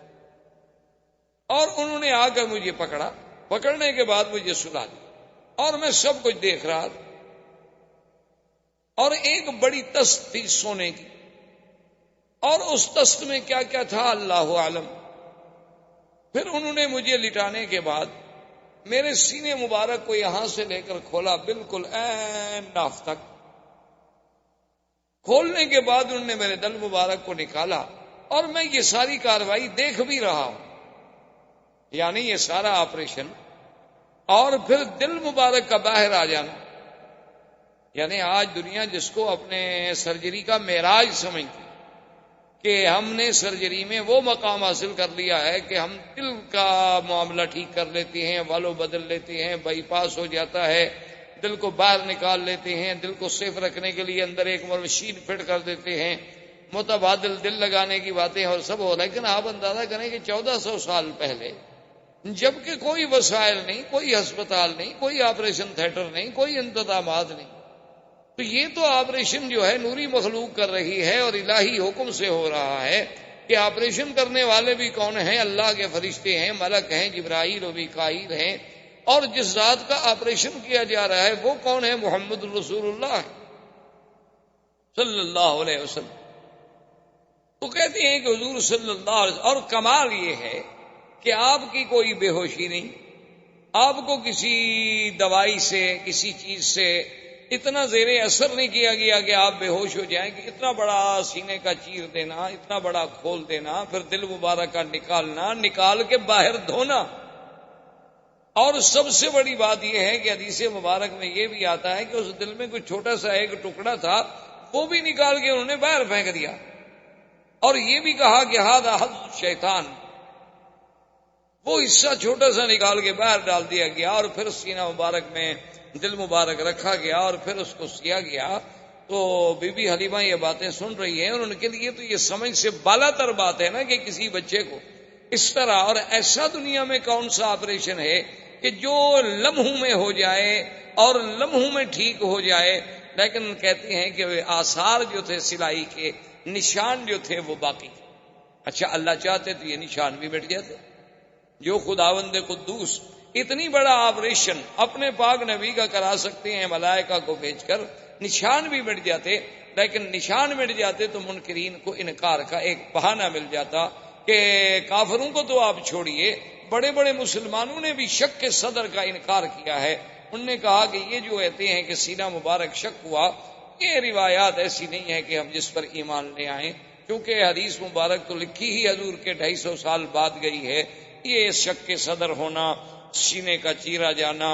اور انہوں نے آ کر مجھے پکڑا، پکڑنے کے بعد مجھے سلا دیا، اور میں سب کچھ دیکھ رہا تھا، اور ایک بڑی تست تھی سونے کی، اور اس تست میں کیا کیا تھا اللہ عالم۔ پھر انہوں نے مجھے لٹانے کے بعد میرے سینے مبارک کو یہاں سے لے کر کھولا بالکل عین ناف تک، کھولنے کے بعد انہوں نے میرے دل مبارک کو نکالا، اور میں یہ ساری کاروائی دیکھ بھی رہا ہوں، یعنی یہ سارا آپریشن، اور پھر دل مبارک کا باہر آ جانا، یعنی آج دنیا جس کو اپنے سرجری کا معراج سمجھتی کہ ہم نے سرجری میں وہ مقام حاصل کر لیا ہے کہ ہم دل کا معاملہ ٹھیک کر لیتے ہیں، والو بدل لیتے ہیں، بائی پاس ہو جاتا ہے، دل کو باہر نکال لیتے ہیں، دل کو سیف رکھنے کے لیے اندر ایک مشین فٹ کر دیتے ہیں، متبادل دل لگانے کی باتیں اور سب ہو، لیکن آپ اندازہ کریں کہ 1400 سال پہلے جبکہ کوئی وسائل نہیں، کوئی ہسپتال نہیں، کوئی آپریشن تھیٹر نہیں، کوئی انتظامات نہیں، تو یہ تو آپریشن جو ہے نوری مخلوق کر رہی ہے اور الہی حکم سے ہو رہا ہے کہ آپریشن کرنے والے بھی کون ہیں؟ اللہ کے فرشتے ہیں، ملک ہیں، جبرائیل و میکائیل ہیں، اور جس ذات کا آپریشن کیا جا رہا ہے وہ کون ہے؟ محمد رسول اللہ صلی اللہ علیہ وسلم۔ تو کہتے ہیں کہ حضور صلی اللہ علیہ وسلم، اور کمال یہ ہے کہ آپ کی کوئی بے ہوشی نہیں، آپ کو کسی دوائی سے کسی چیز سے اتنا زیر اثر نہیں کیا گیا کہ آپ بے ہوش ہو جائیں، کہ اتنا بڑا سینے کا چیر دینا، اتنا بڑا کھول دینا، پھر دل مبارک کا نکالنا، نکال کے باہر دھونا۔ اور سب سے بڑی بات یہ ہے کہ حدیث مبارک میں یہ بھی آتا ہے کہ اس دل میں کوئی چھوٹا سا ایک ٹکڑا تھا، وہ بھی نکال کے انہوں نے باہر پھینک دیا، اور یہ بھی کہا کہ ھذا حظ شیطان، وہ حصہ چھوٹا سا نکال کے باہر ڈال دیا گیا، اور پھر سینہ مبارک میں دل مبارک رکھا گیا، اور پھر اس کو سیا گیا۔ تو بی بی حلیمہ یہ باتیں سن رہی ہیں، اور ان کے لیے تو یہ سمجھ سے بالا تر بات ہے نا کہ کسی بچے کو اس طرح، اور ایسا دنیا میں کون سا آپریشن ہے کہ جو لمحوں میں ہو جائے اور لمحوں میں ٹھیک ہو جائے، لیکن کہتے ہیں کہ وہ آثار جو تھے سلائی کے، نشان جو تھے وہ باقی تھے۔ اچھا اللہ چاہتے تو یہ نشان بھی مٹ جاتے، جو خداوند قدوس اتنی بڑا آپریشن اپنے پاک نبی کا کرا سکتے ہیں ملائکہ کو بھیج کر، نشان بھی مٹ جاتے، لیکن نشان مٹ جاتے تو منکرین کو انکار کا ایک بہانہ مل جاتا کہ کافروں کو تو آپ چھوڑیے، بڑے بڑے مسلمانوں نے بھی شک کے صدر کا انکار کیا ہے۔ انہوں نے کہا کہ یہ جو کہتے ہیں کہ سینہ مبارک شک ہوا، یہ روایات ایسی نہیں ہے کہ ہم جس پر ایمان لے آئیں، کیونکہ حدیث مبارک تو لکھی ہی حضور کے 250 سال بعد گئی ہے۔ یہ شک کے صدر ہونا، سینے کا چیرا جانا،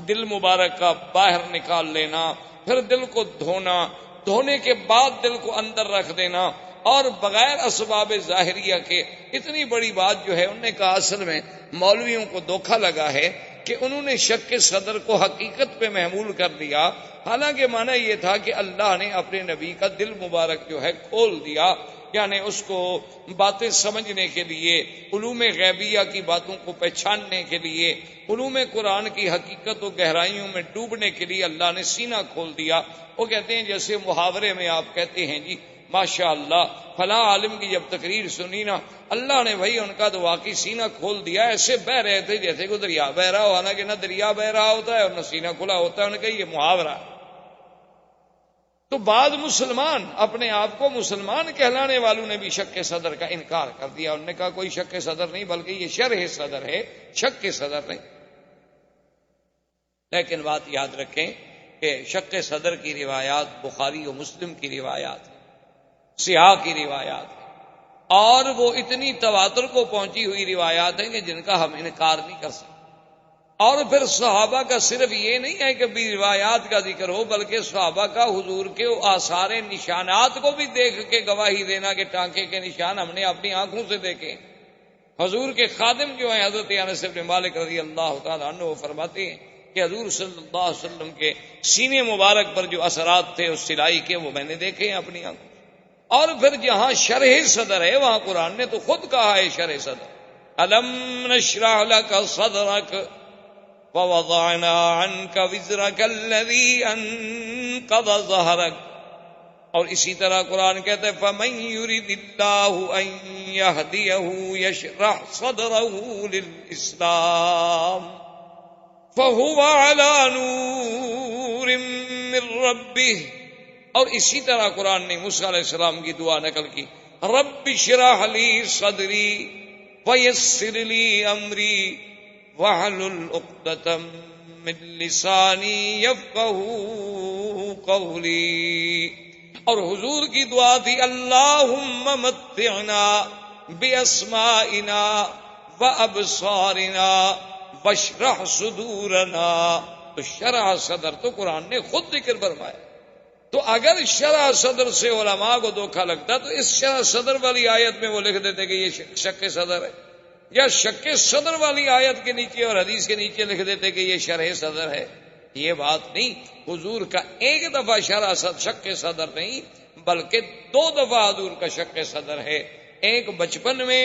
دل مبارک کا باہر نکال لینا، پھر دل کو دھونا، دھونے کے بعد دل کو اندر رکھ دینا، اور بغیر اسباب ظاہریہ کے، اتنی بڑی بات جو ہے، انہوں نے کہا اصل میں مولویوں کو دھوکہ لگا ہے کہ انہوں نے شک کے صدر کو حقیقت پہ محمول کر دیا، حالانکہ معنی یہ تھا کہ اللہ نے اپنے نبی کا دل مبارک جو ہے کھول دیا، یعنی اس کو باتیں سمجھنے کے لیے، علوم غیبیہ کی باتوں کو پہچاننے کے لیے، علوم قرآن کی حقیقت و گہرائیوں میں ڈوبنے کے لیے اللہ نے سینہ کھول دیا۔ وہ کہتے ہیں جیسے محاورے میں آپ کہتے ہیں جی ماشاء اللہ فلاں عالم کی جب تقریر سنی نا، اللہ نے بھائی ان کا تو واقعی سینہ کھول دیا، ایسے بہ رہے تھے جیسے کہ دریا بہ رہا ہو، حالانکہ نہ دریا بہ رہا ہوتا ہے اور نہ سینہ کھلا ہوتا ہے، ان کا یہ محاورہ۔ تو بعض مسلمان اپنے آپ کو مسلمان کہلانے والوں نے بھی شک کے صدر کا انکار کر دیا، انہوں نے کہا کوئی شک کے صدر نہیں، بلکہ یہ شرح صدر ہے، شک کے صدر نہیں۔ لیکن بات یاد رکھیں کہ شک کے صدر کی روایات بخاری و مسلم کی روایات ہیں، سیاہ کی روایات ہیں، اور وہ اتنی تواتر کو پہنچی ہوئی روایات ہیں کہ جن کا ہم انکار نہیں کر سکتے۔ اور پھر صحابہ کا صرف یہ نہیں ہے کہ بھی روایات کا ذکر ہو، بلکہ صحابہ کا حضور کے آثار نشانات کو بھی دیکھ کے گواہی دینا کہ ٹانکے کے نشان ہم نے اپنی آنکھوں سے دیکھے۔ حضور کے خادم جو ہیں حضرت انس بن مالک رضی اللہ تعالیٰ عنہ، وہ فرماتے ہیں کہ حضور صلی اللہ علیہ وسلم کے سینے مبارک پر جو اثرات تھے اس سلائی کے، وہ میں نے دیکھے ہیں اپنی آنکھوں۔ اور پھر جہاں شرح صدر ہے وہاں قرآن نے تو خود کہا ہے شرح صدر، الم نشرح لک صدرک ووضعنا عنك وزرك الذي انقض ظهرك، اور اسی طرح قرآن کہتا ہے فمن يرد الله ان يهديه يشرح صدره للاسلام فهو على نور من ربه، اور اسی طرح قرآن نے موسیٰ علیہ السلام کی دعا نقل کی، رب اشرح لي صدری ويسر لي امری وَاحْلُلْ عُقْدَةً مِّن لِّسَانِي يَفْقَهُوا قَوْلِي، اور حضور کی دعا تھی اللہم متعنا بِأَسْمَائِنَا وَأَبْصَارِنَا وَاشْرَحْ صُدُورَنَا۔ تو شرح صدر تو قرآن نے خود ذکر فرمایا۔ تو اگر شرح صدر سے علماء کو دھوکہ لگتا تو اس شرح صدر والی آیت میں وہ لکھ دیتے کہ یہ شک صدر ہے، یا شک صدر والی آیت کے نیچے اور حدیث کے نیچے لکھ دیتے کہ یہ شرح صدر ہے۔ یہ بات نہیں، حضور کا ایک دفعہ شرح شک صدر نہیں بلکہ 2 دفعہ حضور کا شک صدر ہے۔ ایک بچپن میں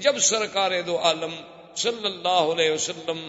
جب سرکار دو عالم صلی اللہ علیہ وسلم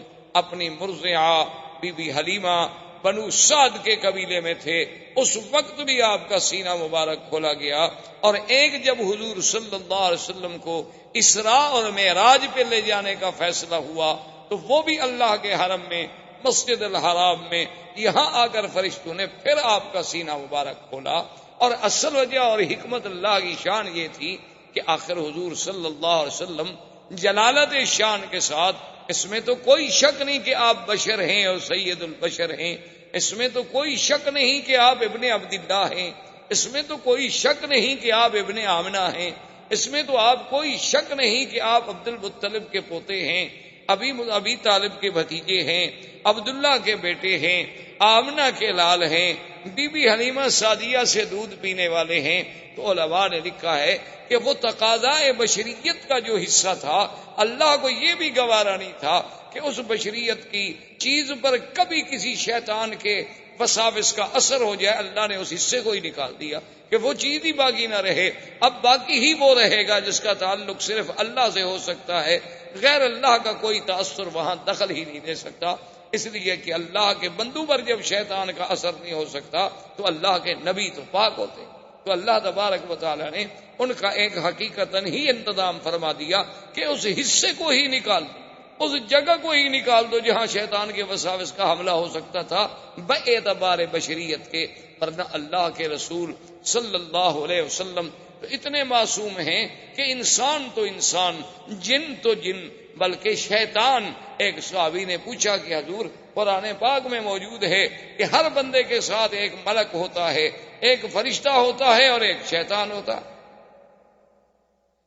اپنی مرضعہ بی بی حلیمہ بنو سعد کے قبیلے میں تھے، اس وقت بھی آپ کا سینہ مبارک کھولا گیا، اور ایک جب حضور صلی اللہ علیہ وسلم کو اسراء اور معراج پہ لے جانے کا فیصلہ ہوا تو وہ بھی اللہ کے حرم میں مسجد الحرام میں یہاں آ کر فرشتوں نے پھر آپ کا سینہ مبارک کھولا۔ اور اصل وجہ اور حکمت اللہ کی شان یہ تھی کہ آخر حضور صلی اللہ علیہ وسلم جلالت شان کے ساتھ، اس میں تو کوئی شک نہیں کہ آپ بشر ہیں اور سید البشر ہیں، اس میں تو کوئی شک نہیں کہ آپ ابن عبداللہ ہیں، اس میں تو کوئی شک نہیں کہ آپ ابن آمنہ ہیں، اس میں تو آپ کوئی شک نہیں کہ آپ عبد المطلب کے پوتے ہیں، ابی طالب کے بھتیجے ہیں، عبداللہ کے بیٹے ہیں، آمنہ کے لال ہیں، بی بی حلیمہ سعدیہ سے دودھ پینے والے ہیں۔ تو علماء نے لکھا ہے کہ وہ تقاضائے بشریت کا جو حصہ تھا، اللہ کو یہ بھی گوارا نہیں تھا کہ اس بشریت کی چیز پر کبھی کسی شیطان کے وساوس کا اثر ہو جائے۔ اللہ نے اس حصے کو ہی نکال دیا کہ وہ چیز ہی باقی نہ رہے، اب باقی ہی وہ رہے گا جس کا تعلق صرف اللہ سے ہو سکتا ہے، غیر اللہ کا کوئی تاثر وہاں دخل ہی نہیں دے سکتا، اس لیے کہ اللہ کے بندوں پر جب شیطان کا اثر نہیں ہو سکتا تو اللہ کے نبی تو پاک ہوتے۔ تو اللہ تبارک و تعالی نے ان کا ایک حقیقتاً ہی انتظام فرما دیا کہ اس حصے کو ہی نکال دو، اس جگہ کو ہی نکال دو جہاں شیطان کے وساوس کا حملہ ہو سکتا تھا باعتبار بشریت کے۔ ورنہ اللہ کے رسول صلی اللہ علیہ وسلم تو اتنے معصوم ہیں کہ انسان تو انسان، جن تو جن، بلکہ شیطان۔ ایک صحابی نے پوچھا کہ حضور قرآن پاک میں موجود ہے کہ ہر بندے کے ساتھ ایک ملک ہوتا ہے، ایک فرشتہ ہوتا ہے اور ایک شیطان ہوتا ہے،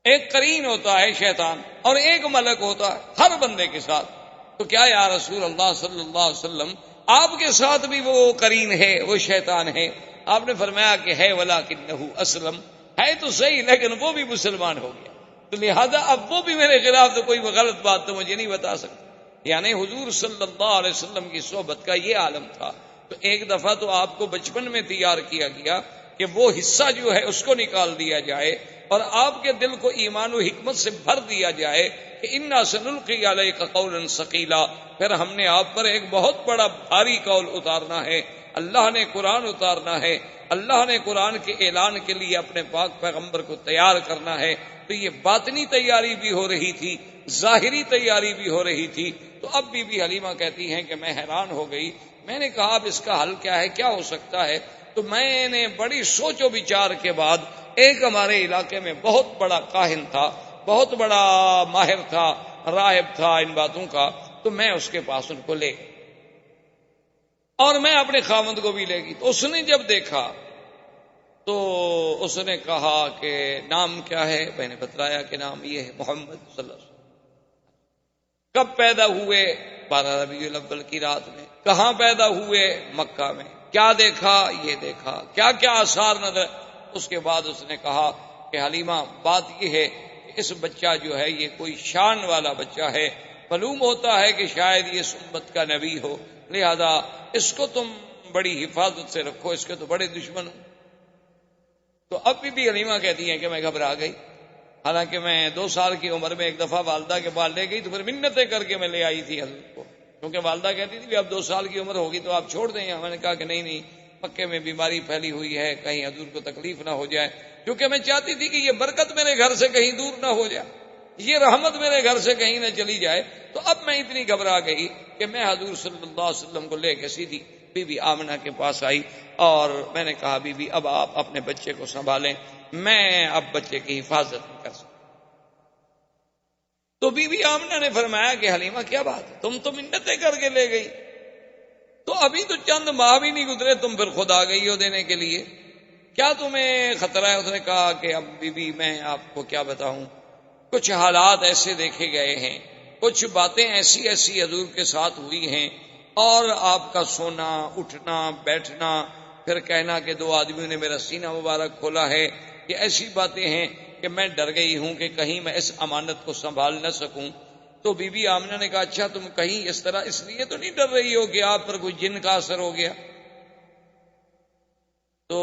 ایک قرین ہوتا ہے شیطان اور ایک ملک ہوتا ہے ہر بندے کے ساتھ۔ تو کیا یا رسول اللہ صلی اللہ علیہ وسلم آپ کے ساتھ بھی وہ قرین ہے، وہ شیطان ہے؟ آپ نے فرمایا کہ ہے ولکنہ اسلم، ہے تو صحیح لیکن وہ بھی مسلمان ہو گیا، تو لہذا اب وہ بھی میرے خلاف تو کوئی غلط بات تو مجھے نہیں بتا سکتا۔ یعنی حضور صلی اللہ علیہ وسلم کی صحبت کا یہ عالم تھا۔ تو ایک دفعہ تو آپ کو بچپن میں تیار کیا گیا کہ وہ حصہ جو ہے اس کو نکال دیا جائے اور آپ کے دل کو ایمان و حکمت سے بھر دیا جائے کہ انا سنلقی علیک قولا ثقیلا، پھر ہم نے آپ پر ایک بہت بڑا بھاری قول اتارنا ہے، اللہ نے قرآن اتارنا ہے، اللہ نے قرآن کے اعلان کے لیے اپنے پاک پیغمبر کو تیار کرنا ہے۔ تو یہ باطنی تیاری بھی ہو رہی تھی، ظاہری تیاری بھی ہو رہی تھی۔ تو اب بی بی حلیمہ کہتی ہیں کہ میں حیران ہو گئی، میں نے کہا اب اس کا حل کیا ہے، کیا ہو سکتا ہے؟ تو میں نے بڑی سوچ و بچار کے بعد، ایک ہمارے علاقے میں بہت بڑا کاہن تھا، بہت بڑا ماہر تھا، راہب تھا ان باتوں کا، تو میں اس کے پاس ان کو لے گئی اور میں اپنے خاوند کو بھی لے گئی۔ تو اس نے جب دیکھا تو اس نے کہا کہ نام کیا ہے؟ میں نے بتلایا کہ نام یہ ہے محمد صلی اللہ علیہ وسلم۔ کب پیدا ہوئے؟ 12 ربیع الاول کی رات میں۔ کہاں پیدا ہوئے؟ مکہ میں۔ کیا دیکھا؟ یہ دیکھا۔ کیا کیا آثار نظر؟ اس کے بعد اس نے کہا کہ حلیمہ بات یہ ہے کہ اس بچہ جو ہے یہ کوئی شان والا بچہ ہے، معلوم ہوتا ہے کہ شاید یہ سنت کا نبی ہو، لہذا اس کو تم بڑی حفاظت سے رکھو، اس کے تو بڑے دشمن ہو۔ تو اب بھی حلیمہ کہتی ہیں کہ میں گھبرا گئی، حالانکہ میں 2 سال کی عمر میں ایک دفعہ والدہ کے پاس لے گئی تو پھر منتیں کر کے میں لے آئی تھی حضرت کو، کیونکہ والدہ کہتی تھی اب 2 سال کی عمر ہوگی تو آپ چھوڑ دیں۔ میں نے کہا کہ نہیں، مکے میں بیماری پھیلی ہوئی ہے، کہیں حضور کو تکلیف نہ ہو جائے، کیونکہ میں چاہتی تھی کہ یہ برکت میرے گھر سے کہیں دور نہ ہو جائے، یہ رحمت میرے گھر سے کہیں نہ چلی جائے۔ تو اب میں اتنی گھبرا گئی کہ میں حضور صلی اللہ علیہ وسلم کو لے کے سیدھی بی بی آمنہ کے پاس آئی اور میں نے کہا بی بی اب آپ اپنے بچے کو سنبھالیں، میں اب بچے کی حفاظت نہیں کر سکتا۔ تو بی بی آمنہ نے فرمایا کہ حلیمہ کیا بات ہے، تم تو منتیں کر کے لے گئی، تو ابھی تو چند ماہ بھی نہیں گزرے تم پھر خود آ گئی ہو دینے کے لیے، کیا تمہیں خطرہ ہے؟ اس نے کہا کہ اب بی بی میں آپ کو کیا بتاؤں، کچھ حالات ایسے دیکھے گئے ہیں، کچھ باتیں ایسی حضور کے ساتھ ہوئی ہیں، اور آپ کا سونا اٹھنا بیٹھنا، پھر کہنا کہ 2 آدمیوں نے میرا سینہ مبارک کھولا ہے، یہ ایسی باتیں ہیں کہ میں ڈر گئی ہوں کہ کہیں میں اس امانت کو سنبھال نہ سکوں۔ تو بی بی آمنہ نے کہا اچھا تم کہیں اس طرح اس لیے تو نہیں ڈر رہی ہو کہ آپ پر کوئی جن کا اثر ہو گیا؟ تو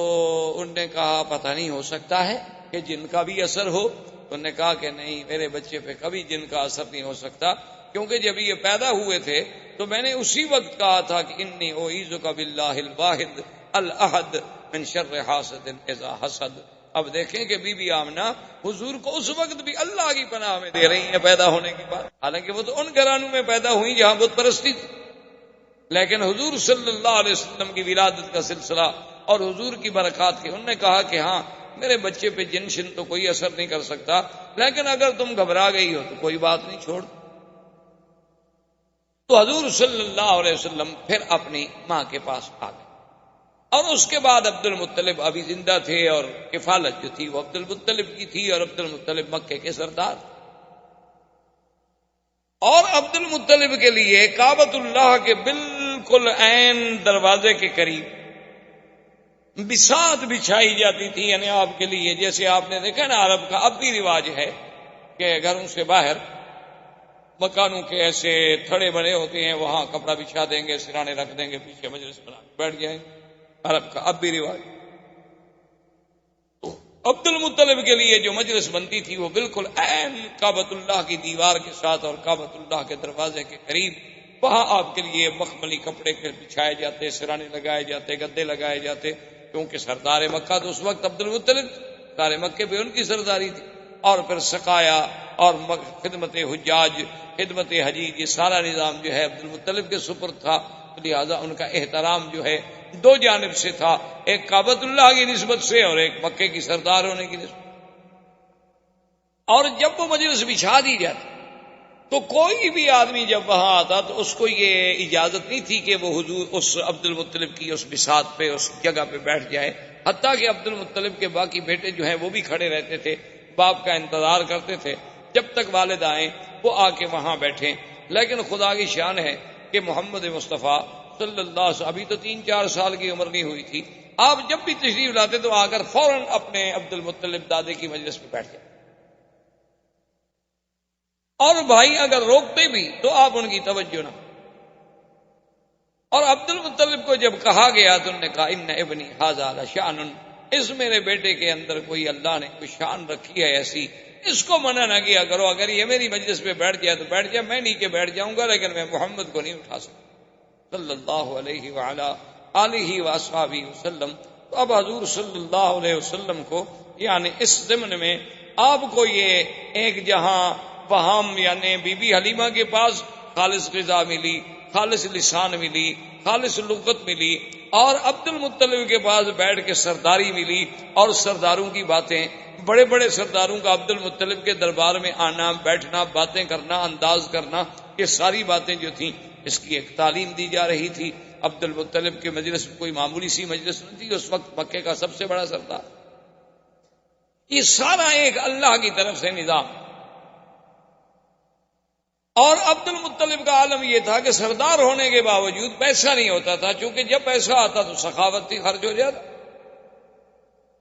انہوں نے کہا پتہ نہیں، ہو سکتا ہے کہ جن کا بھی اثر ہو۔ انہوں نے کہا کہ نہیں، میرے بچے پہ کبھی جن کا اثر نہیں ہو سکتا، کیونکہ جب یہ پیدا ہوئے تھے تو میں نے اسی وقت کہا تھا کہ انی اعوذک باللہ الواحد الاحد من شر حاسد اذا حسد۔ اب دیکھیں کہ بی بی آمنہ حضور کو اس وقت بھی اللہ کی پناہ میں دے رہی ہیں پیدا ہونے کے بعد، حالانکہ وہ تو ان گھرانوں میں پیدا ہوئی جہاں بت پرستی تھی، لیکن حضور صلی اللہ علیہ وسلم کی ولادت کا سلسلہ اور حضور کی برکات کے، انہوں نے کہا کہ ہاں میرے بچے پہ جن شن تو کوئی اثر نہیں کر سکتا، لیکن اگر تم گھبرا گئی ہو تو کوئی بات نہیں، چھوڑ۔ تو حضور صلی اللہ علیہ وسلم پھر اپنی ماں کے پاس آ گئے، اور اس کے بعد عبد المطلب ابھی زندہ تھے، اور کفالت جو تھی وہ عبد المطلب کی تھی، اور عبد المطلب مکے کے سردار، اور عبد المطلب کے لیے کعبۃ اللہ کے بالکل عین دروازے کے قریب بساط بچھائی جاتی تھی، یعنی آپ کے لیے جیسے آپ نے دیکھا نا عرب کا اب بھی رواج ہے کہ گھروں سے باہر مکانوں کے ایسے تھڑے بنے ہوتے ہیں، وہاں کپڑا بچھا دیں گے، سرانے رکھ دیں گے، پیچھے مجلس بنا کے بیٹھ جائیں گے، عرب کا اب بھی رواج۔ تو عبد المطلب کے لیے جو مجلس بنتی تھی وہ بالکل عین کعبۃ اللہ کی دیوار کے ساتھ اور کعبۃ اللہ کے دروازے کے قریب، وہاں آپ کے لیے مخملی کپڑے بچھائے جاتے، سرانے لگائے جاتے، گدے لگائے جاتے، کیونکہ سردار مکہ تو اس وقت عبد المطلب، سارے مکے پہ ان کی سرداری تھی، اور پھر سقایا اور خدمت حجاج، خدمت حجیج، یہ سارا نظام جو ہے عبد المطلب کے سپرد تھا، لہذا ان کا احترام جو ہے دو جانب سے تھا، ایک کعبۃ اللہ کی نسبت سے اور ایک مکے کی سردار ہونے کی نسبت۔ اور جب وہ مجلس بچھا دی جاتی تو کوئی بھی آدمی جب وہاں آتا تو اس کو یہ اجازت نہیں تھی کہ وہ حضور اس عبد المطلب کی اس بساط پہ، اس جگہ پہ بیٹھ جائے، حتیٰ کہ عبد المطلب کے باقی بیٹے جو ہیں وہ بھی کھڑے رہتے تھے، باپ کا انتظار کرتے تھے جب تک والد آئیں وہ آ کے وہاں بیٹھیں۔ لیکن خدا کی شان ہے کہ محمد مصطفیٰ صلی اللہ علیہ وسلم ابھی تو 3-4 سال کی عمر نہیں ہوئی تھی، آپ جب بھی تشریف لاتے تو آ کر فوراً اپنے عبد المطلب دادے کی مجلس پہ بیٹھ جاتے، اور بھائی اگر روکتے بھی تو آپ ان کی توجہ نہ۔ اور عبد المطلب کو جب کہا گیا تو انہوں نے کہا ان ابنی ھذا لشأن، اس میرے بیٹے کے اندر کوئی اللہ نے کوئی شان رکھی ہے ایسی، اس کو منع نہ کیا کرو، اگر یہ میری مجلس پہ بیٹھ جائے تو بیٹھ جائے، میں نیچے بیٹھ جاؤں گا لیکن میں محمد کو نہیں اٹھا سکتا صلی اللہ علیہ وعلا آلہ واصحابہ وسلم۔ تو اب حضور صلی اللہ علیہ وسلم کو یعنی اس ضمن میں آپ کو یہ ایک جہاں وہاں یعنی بی بی حلیمہ کے پاس خالص غذا ملی، خالص لسان ملی، خالص لغت ملی، اور عبد المطلب کے پاس بیٹھ کے سرداری ملی، اور سرداروں کی باتیں، بڑے بڑے سرداروں کا عبد المطلب کے دربار میں آنا، بیٹھنا، باتیں کرنا، انداز کرنا، یہ ساری باتیں جو تھیں اس کی ایک تعلیم دی جا رہی تھی۔ عبد المطلب کے مجلس کوئی معمولی سی مجلس نہیں تھی، اس وقت مکے کا سب سے بڑا سردار، یہ سارا ایک اللہ کی طرف سے نظام۔ اور عبد المطلب کا عالم یہ تھا کہ سردار ہونے کے باوجود پیسہ نہیں ہوتا تھا، چونکہ جب پیسہ آتا تو سخاوت تھی، خرچ ہو جاتا،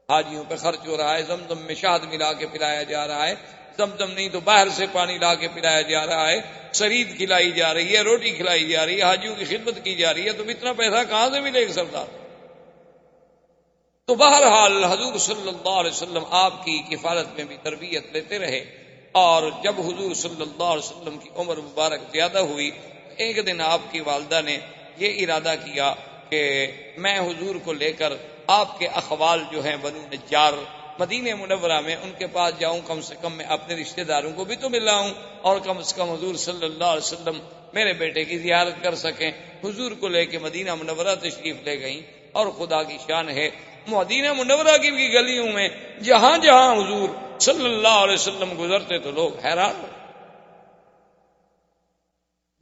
حاجیوں پہ خرچ ہو رہا ہے، زمزم میں شہد ملا کے پلایا جا رہا ہے، زمزم نہیں تو باہر سے پانی لا کے پلایا جا رہا ہے، سرید کھلائی جا رہی ہے، روٹی کھلائی جا رہی ہے، حاجیوں کی خدمت کی جا رہی ہے، تو اتنا پیسہ کہاں سے ملے گا سردار؟ تو بہرحال حضور صلی اللہ علیہ وسلم آپ کی کفالت میں بھی تربیت لیتے رہے، اور جب حضور صلی اللہ علیہ وسلم کی عمر مبارک زیادہ ہوئی، ایک دن آپ کی والدہ نے یہ ارادہ کیا کہ میں حضور کو لے کر آپ کے اخوال جو ہیں بنو نجار مدینہ منورہ میں ان کے پاس جاؤں، کم سے کم میں اپنے رشتہ داروں کو بھی تو ملاؤں، اور کم سے کم حضور صلی اللہ علیہ وسلم میرے بیٹے کی زیارت کر سکیں۔ حضور کو لے کے مدینہ منورہ تشریف لے گئیں، اور خدا کی شان ہے مدینہ منورہ کی بھی گلیوں میں جہاں جہاں حضور صلی اللہ علیہ وسلم گزرتے تو لوگ حیران ہو،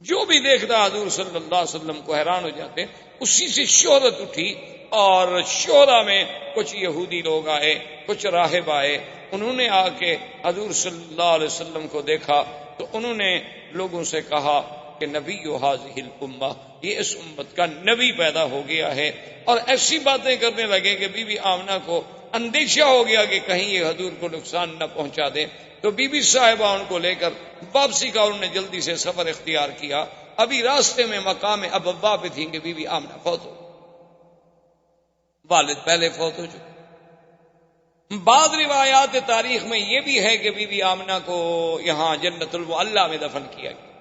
جو بھی دیکھتا حضور صلی اللہ علیہ وسلم کو حیران ہو جاتے۔ اسی سے شہرت اٹھی، اور شہرا میں کچھ یہودی لوگ آئے، کچھ راہب آئے، انہوں نے آ کے حضور صلی اللہ علیہ وسلم کو دیکھا تو انہوں نے لوگوں سے کہا کہ نبی ھذہ الامہ، یہ اس امت کا نبی پیدا ہو گیا ہے، اور ایسی باتیں کرنے لگے کہ بی بی آمنہ کو اندیشہ ہو گیا کہ کہیں یہ حضور کو نقصان نہ پہنچا دیں، تو بی بی صاحبہ ان کو لے کر واپسی کا انہوں نے جلدی سے سفر اختیار کیا۔ ابھی راستے میں مقام ابوا پہ تھیں کہ بی بی آمنہ فوت ہو، والد پہلے فوت ہو چکے۔ بعض روایات تاریخ میں یہ بھی ہے کہ بی بی آمنہ کو یہاں جنت المعلی میں دفن کیا گیا،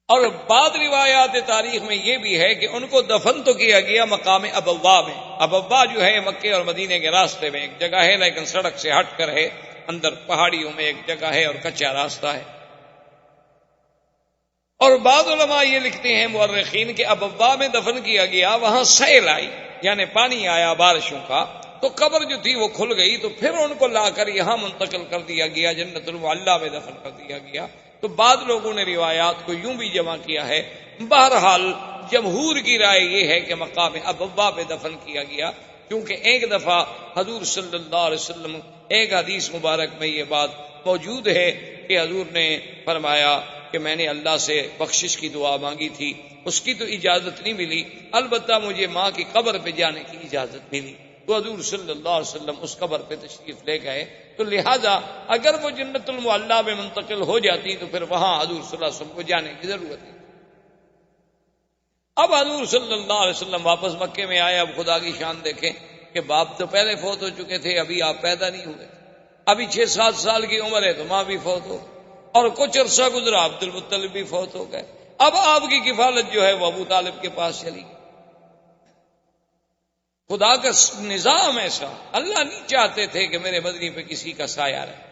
اور بعض روایات تاریخ میں یہ بھی ہے کہ ان کو دفن تو کیا گیا مقام ابوا میں۔ ابوا جو ہے مکے اور مدینے کے راستے میں ایک جگہ ہے، لیکن سڑک سے ہٹ کر ہے، اندر پہاڑیوں میں ایک جگہ ہے اور کچا راستہ ہے۔ اور بعض علماء یہ لکھتے ہیں مورخین کہ ابوا میں دفن کیا گیا، وہاں سیل آئی، یعنی پانی آیا بارشوں کا، تو قبر جو تھی وہ کھل گئی، تو پھر ان کو لا کر یہاں منتقل کر دیا گیا، جنت المعلیٰ میں دفن کر دیا گیا۔ تو بعض لوگوں نے روایات کو یوں بھی جمع کیا ہے، بہرحال جمہور کی رائے یہ ہے کہ مقام ابوا پہ دفن کیا گیا، کیونکہ ایک دفعہ حضور صلی اللہ علیہ وسلم، ایک حدیث مبارک میں یہ بات موجود ہے کہ حضور نے فرمایا کہ میں نے اللہ سے بخشش کی دعا مانگی تھی، اس کی تو اجازت نہیں ملی، البتہ مجھے ماں کی قبر پہ جانے کی اجازت ملی، تو حضور صلی اللہ علیہ وسلم اس قبر پہ تشریف لے گئے۔ تو لہذا اگر وہ جنت المعلیٰ میں منتقل ہو جاتی تو پھر وہاں حضور صلی اللہ علیہ وسلم کو جانے کی ضرورت نہیں۔ اب حضور صلی اللہ علیہ وسلم واپس مکے میں آئے۔ اب خدا کی شان دیکھیں کہ باپ تو پہلے فوت ہو چکے تھے، ابھی آپ پیدا نہیں ہوئے، ابھی 6-7 سال کی عمر ہے تو ماں بھی فوت ہو، اور کچھ عرصہ گزرا عبد المطلب بھی فوت ہو گئے۔ اب آپ کی کفالت جو ہے وہ ابو طالب کے پاس چلی گئی۔ خدا کا نظام ایسا، اللہ نہیں چاہتے تھے کہ میرے مدنی پہ کسی کا سایہ رہے،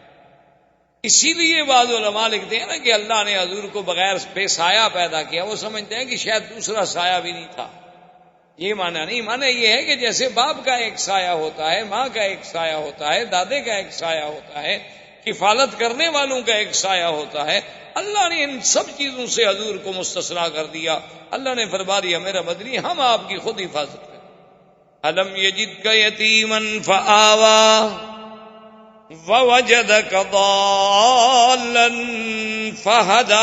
اسی لیے بعض علماء لکھتے ہیں نا کہ اللہ نے حضور کو بغیر بے سایہ پیدا کیا، وہ سمجھتے ہیں کہ شاید دوسرا سایہ بھی نہیں تھا۔ یہ معنی نہیں، معنی یہ ہے کہ جیسے باپ کا ایک سایہ ہوتا ہے، ماں کا ایک سایہ ہوتا ہے، دادے کا ایک سایہ ہوتا ہے، کفالت کرنے والوں کا ایک سایہ ہوتا ہے، اللہ نے ان سب چیزوں سے حضور کو مستثنا کر دیا۔ اللہ نے فرما دیا میرا مدنی ہم آپ کی خود حفاظت کریں۔ الم یجدک یتیما فآوی ووجدک ضالا فہدی۔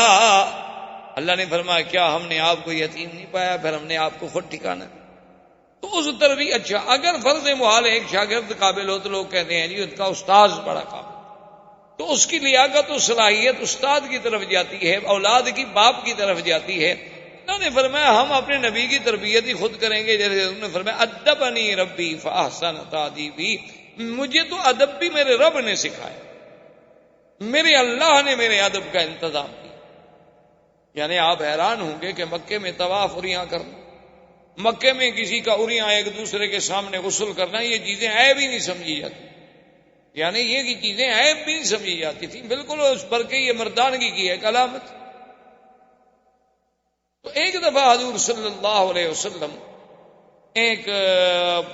اللہ نے فرمایا کیا ہم نے آپ کو یتیم نہیں پایا، پھر ہم نے آپ کو خود ٹھکانا۔ تو اس طرح بھی اچھا، اگر فرض محال ایک شاگرد قابل ہو تو لوگ کہتے ہیں جی ان کا استاذ بڑا قابل، تو اس کی لیاقت و صلاحیت استاد کی طرف جاتی ہے، اولاد کی باپ کی طرف جاتی ہے۔ اللہ نے فرمایا ہم اپنے نبی کی تربیت ہی خود کریں گے، جیسے انہوں نے فرمایا ادبنی ربی فاحسن تادیبی، مجھے تو ادب بھی میرے رب نے سکھایا، میرے اللہ نے میرے ادب کا انتظام کیا۔ یعنی آپ حیران ہوں گے کہ مکے میں طواف اریاں کرنا، مکے میں کسی کا اریاں ایک دوسرے کے سامنے غسل کرنا، یہ چیزیں عیب ہی نہیں سمجھی جاتی، یعنی یہ کی چیزیں عیب بھی نہیں سمجھی جاتی تھی، بالکل اس پر کے یہ مردانگی کی ایک علامت۔ تو ایک دفعہ حضور صلی اللہ علیہ وسلم ایک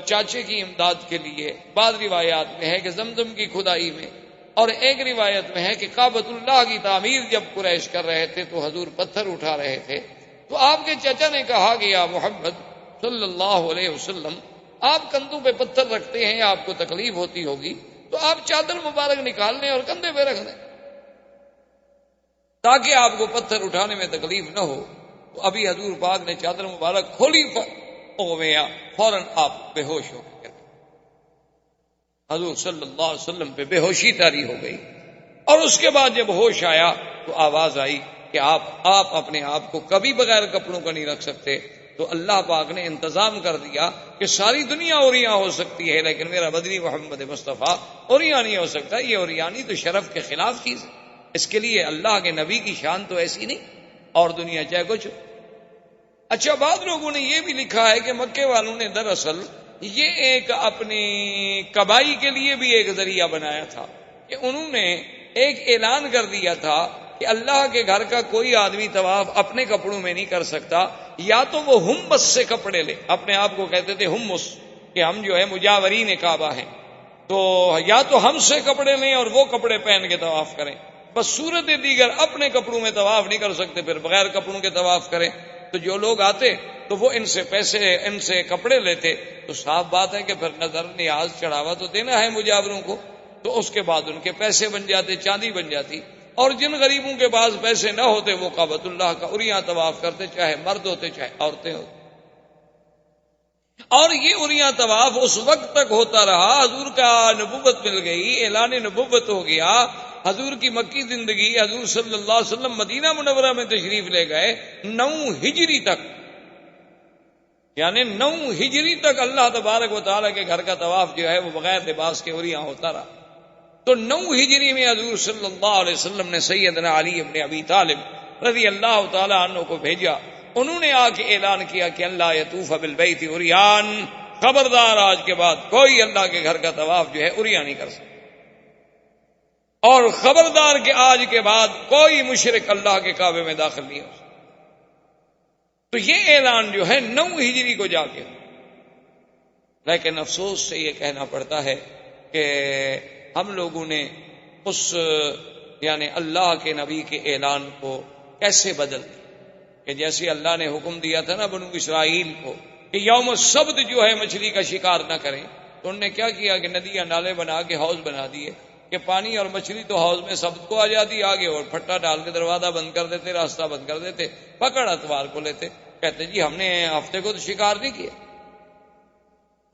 چاچے کی امداد کے لیے، بعض روایات میں ہے کہ زمزم کی کھدائی میں، اور ایک روایت میں ہے کہ کعبۃ اللہ کی تعمیر جب قریش کر رہے تھے تو حضور پتھر اٹھا رہے تھے، تو آپ کے چچا نے کہا کہ یا محمد صلی اللہ علیہ وسلم آپ کندھوں پہ پتھر رکھتے ہیں، آپ کو تکلیف ہوتی ہوگی، تو آپ چادر مبارک نکال لیں اور کندھے پہ رکھ دیں تاکہ آپ کو پتھر اٹھانے میں تکلیف نہ ہو۔ تو ابھی حضور پاک نے چادر مبارک کھولی، فوراً آپ بے ہوش ہو گئے، حضور صلی اللہ علیہ وسلم پہ بے ہوشی طاری ہو گئی، اور اس کے بعد جب ہوش آیا تو آواز آئی کہ آپ اپنے آپ کو کبھی بغیر کپڑوں کا نہیں رکھ سکتے۔ تو اللہ پاک نے انتظام کر دیا کہ ساری دنیا اوریاں ہو سکتی ہے لیکن میرا بدنی محمد مصطفیٰ اوریاں نہیں ہو سکتا۔ یہ اوریانی تو شرف کے خلاف چیز ہے، اس کے لیے اللہ کے نبی کی شان تو ایسی نہیں، اور دنیا چاہے کچھ۔ اچھا، بعض لوگوں نے یہ بھی لکھا ہے کہ مکے والوں نے دراصل یہ ایک اپنی کبائی کے لیے بھی ایک ذریعہ بنایا تھا کہ انہوں نے ایک اعلان کر دیا تھا کہ اللہ کے گھر کا کوئی آدمی طواف اپنے کپڑوں میں نہیں کر سکتا، یا تو وہ ہمس سے کپڑے لے، اپنے آپ کو کہتے تھے ہمس کہ ہم جو ہے مجاورین کعبہ ہیں، تو یا تو ہم سے کپڑے لیں اور وہ کپڑے پہن کے طواف کریں، بس صورت دیگر اپنے کپڑوں میں طواف نہیں کر سکتے، پھر بغیر کپڑوں کے طواف کریں۔ تو جو لوگ آتے تو وہ ان سے پیسے، ان سے کپڑے لیتے، تو صاف بات ہے کہ پھر نظر نیاز چڑھاوا تو دینا ہے مجاوروں کو، تو اس کے بعد ان کے پیسے بن جاتے، چاندی بن جاتی، اور جن غریبوں کے پاس پیسے نہ ہوتے وہ کعبۃ اللہ کا اریاں طواف کرتے، چاہے مرد ہوتے چاہے عورتیں ہوتی۔ اور یہ اریاں طواف اس وقت تک ہوتا رہا، حضور کا نبوت مل گئی، اعلان نبوت ہو گیا، حضور کی مکی زندگی، حضور صلی اللہ علیہ وسلم مدینہ منورہ میں تشریف لے گئے 9 ہجری تک، یعنی 9 ہجری تک اللہ تبارک و تعالیٰ کے گھر کا طواف جو ہے وہ بغیر لباس کے اریاں ہوتا رہا۔ تو 9 ہجری میں حضور صلی اللہ علیہ وسلم نے سیدنا علی ابن ابی طالب رضی اللہ تعالیٰ عنہ کو بھیجا، انہوں نے آ کے اعلان کیا کہ اللہ یطوف بالبیت عریان، خبردار آج کے بعد کوئی اللہ کے گھر کا طواف جو ہے عریاں نہیں کر سکتا، اور خبردار کہ آج کے بعد کوئی مشرک اللہ کے کعبے میں داخل نہیں ہو سکتا۔ تو یہ اعلان جو ہے 9 ہجری کو جا کے، لیکن افسوس سے یہ کہنا پڑتا ہے کہ ہم لوگوں نے اس یعنی اللہ کے نبی کے اعلان کو کیسے بدل دیا کہ جیسے اللہ نے حکم دیا تھا نا بنو اسرائیل کو کہ یوم السبت جو ہے مچھلی کا شکار نہ کریں، تو انہوں نے کیا کیا کہ ندیاں نالے بنا کے حوض بنا دیے کہ پانی اور مچھلی تو حوض میں سبت کو آ جاتی آگے، اور پھٹا ڈال کے دروازہ بند کر دیتے، راستہ بند کر دیتے، پکڑ اتوار کو لیتے، کہتے جی ہم نے ہفتے کو تو شکار نہیں کیا،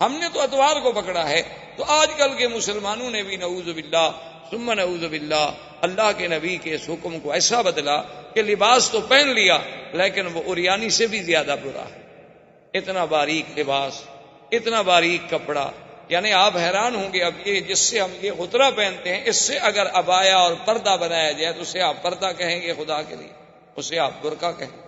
ہم نے تو اتوار کو پکڑا ہے۔ تو آج کل کے مسلمانوں نے بھی نعوذ باللہ ثم نعوذ باللہ اللہ کے نبی کے اس حکم کو ایسا بدلا کہ لباس تو پہن لیا لیکن وہ عریانی سے بھی زیادہ برا ہے۔ اتنا باریک لباس، اتنا باریک کپڑا، یعنی آپ حیران ہوں گے اب یہ جس سے ہم یہ غترہ پہنتے ہیں، اس سے اگر عبایا اور پردہ بنایا جائے تو اسے آپ پردہ کہیں گے خدا کے لیے، اسے آپ برقع کہیں گے۔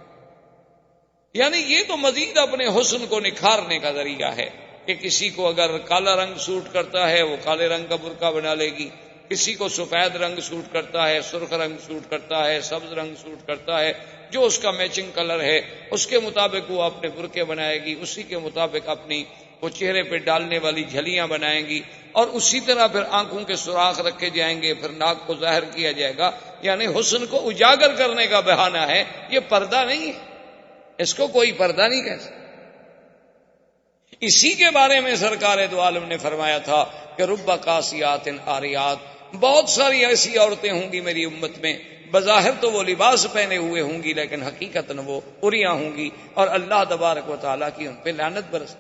یعنی یہ تو مزید اپنے حسن کو نکھارنے کا ذریعہ ہے کہ کسی کو اگر کالا رنگ سوٹ کرتا ہے وہ کالے رنگ کا برقع بنا لے گی، کسی کو سفید رنگ سوٹ کرتا ہے، سرخ رنگ سوٹ کرتا ہے، سبز رنگ سوٹ کرتا ہے، جو اس کا میچنگ کلر ہے اس کے مطابق وہ اپنے برقعے بنائے گی، اسی کے مطابق اپنی وہ چہرے پہ ڈالنے والی جھلیاں بنائیں گی، اور اسی طرح پھر آنکھوں کے سوراخ رکھے جائیں گے، پھر ناک کو ظاہر کیا جائے گا۔ یعنی حسن کو اجاگر کرنے کا بہانہ ہے، یہ پردہ نہیں ہے، اس کو کوئی پردہ نہیں کہہ سکتا۔ اسی کے بارے میں سرکار دو عالم نے فرمایا تھا کہ رب کاسیات عاریات، بہت ساری ایسی عورتیں ہوں گی میری امت میں، بظاہر تو وہ لباس پہنے ہوئے ہوں گی لیکن حقیقتاً وہ عریاں ہوں گی، اور اللہ تبارک و تعالیٰ کی ان پہ لعنت برس۔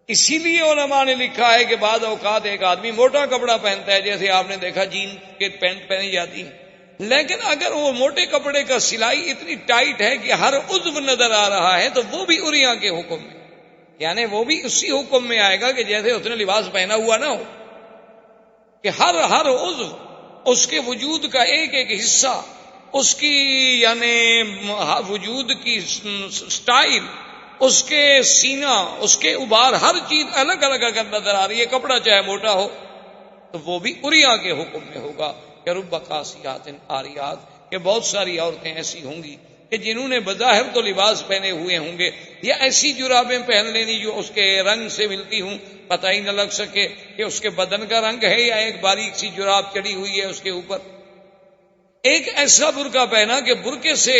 اسی لیے علماء نے لکھا ہے کہ بعض اوقات ایک آدمی موٹا کپڑا پہنتا ہے، جیسے آپ نے دیکھا جین کے پینٹ پہنی جاتی ہے، لیکن اگر وہ موٹے کپڑے کا سلائی اتنی ٹائٹ ہے کہ ہر عضو نظر آ رہا ہے تو وہ بھی عریاں کے حکم میں، یعنی وہ بھی اسی حکم میں آئے گا کہ جیسے اس نے لباس پہنا ہوا نہ ہو، کہ ہر عضو، اس کے وجود کا ایک ایک حصہ، اس کی یعنی وجود کی سٹائل، اس کے سینہ، اس کے ابار، ہر چیز الگ الگ اگر نظر آ رہی ہے، کپڑا چاہے موٹا ہو تو وہ بھی عریاں کے حکم میں ہوگا کہ رب کاسیات عاریات، کہ بہت ساری عورتیں ایسی ہوں گی کہ جنہوں نے بظاہر تو لباس پہنے ہوئے ہوں گے، یا ایسی جرابیں پہن لینی جو اس کے رنگ سے ملتی ہوں، پتہ ہی نہ لگ سکے کہ اس کے بدن کا رنگ ہے یا ایک باریک سی جراب چڑی ہوئی ہے اس کے اوپر۔ ایک ایسا برقع پہنا کہ برقعے سے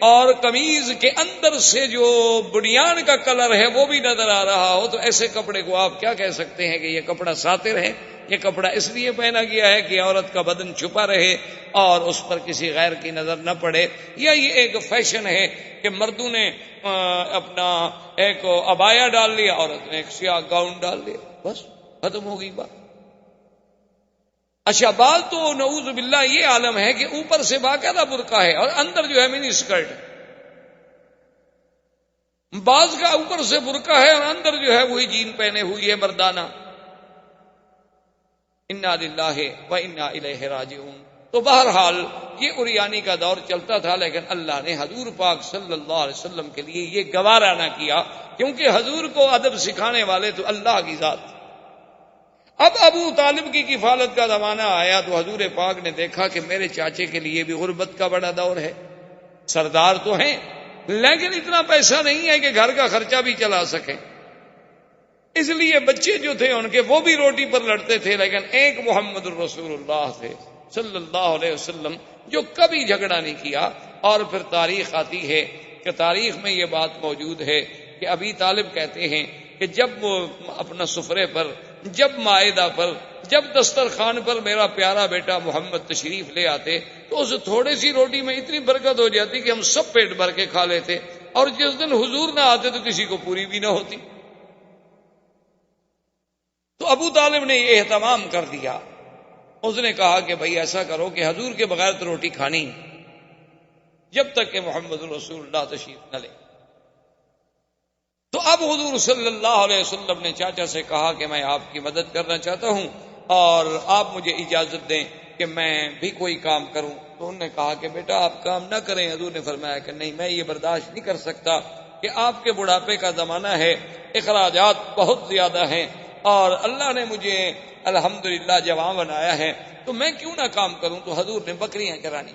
اور قمیض کے اندر سے جو بنیان کا کلر ہے وہ بھی نظر آ رہا ہو، تو ایسے کپڑے کو آپ کیا کہہ سکتے ہیں کہ یہ کپڑا ساتر ہے؟ یہ کپڑا اس لیے پہنا گیا ہے کہ عورت کا بدن چھپا رہے اور اس پر کسی غیر کی نظر نہ پڑے، یا یہ ایک فیشن ہے کہ مردوں نے اپنا ایک عبایا ڈال لیا، عورت نے ایک سیاہ گاؤن ڈال لیا، بس ختم ہو گئی بات۔ اچھا، بعض تو نعوذ باللہ یہ عالم ہے کہ اوپر سے باقاعدہ برقع ہے اور اندر جو ہے منی اسکرٹ ہے، بعض کا اوپر سے برقع ہے اور اندر جو ہے وہی جین پہنے ہوئی ہے مردانہ۔ انا للہ و انا الیہ راجعون۔ تو بہرحال یہ عریانی کا دور چلتا تھا، لیکن اللہ نے حضور پاک صلی اللہ علیہ وسلم کے لیے یہ گوارا نہ کیا، کیونکہ حضور کو ادب سکھانے والے تو اللہ کی ذات۔ اب ابو طالب کی کفالت کا زمانہ آیا تو حضور پاک نے دیکھا کہ میرے چاچے کے لیے بھی غربت کا بڑا دور ہے، سردار تو ہیں لیکن اتنا پیسہ نہیں ہے کہ گھر کا خرچہ بھی چلا سکیں، اس لیے بچے جو تھے ان کے وہ بھی روٹی پر لڑتے تھے، لیکن ایک محمد الرسول اللہ تھے صلی اللہ علیہ وسلم جو کبھی جھگڑا نہیں کیا۔ اور پھر تاریخ آتی ہے کہ تاریخ میں یہ بات موجود ہے کہ ابی طالب کہتے ہیں کہ جب وہ اپنا سفرے پر، جب مائدہ پر، جب دسترخوان پر میرا پیارا بیٹا محمد تشریف لے آتے تو اس تھوڑی سی روٹی میں اتنی برکت ہو جاتی کہ ہم سب پیٹ بھر کے کھا لیتے، اور جس دن حضور نہ آتے تو کسی کو پوری بھی نہ ہوتی۔ تو ابو طالب نے یہ اہتمام کر دیا، اس نے کہا کہ بھائی ایسا کرو کہ حضور کے بغیر تو روٹی کھانی جب تک کہ محمد رسول اللہ تشریف نہ لے۔ تو اب حضور صلی اللہ علیہ وسلم نے چاچا سے کہا کہ میں آپ کی مدد کرنا چاہتا ہوں اور آپ مجھے اجازت دیں کہ میں بھی کوئی کام کروں۔ تو انہوں نے کہا کہ بیٹا آپ کام نہ کریں۔ حضور نے فرمایا کہ نہیں، میں یہ برداشت نہیں کر سکتا کہ آپ کے بڑھاپے کا زمانہ ہے، اخراجات بہت زیادہ ہیں، اور اللہ نے مجھے الحمدللہ جوان بنایا ہے، تو میں کیوں نہ کام کروں۔ تو حضور نے بکریاں چرانی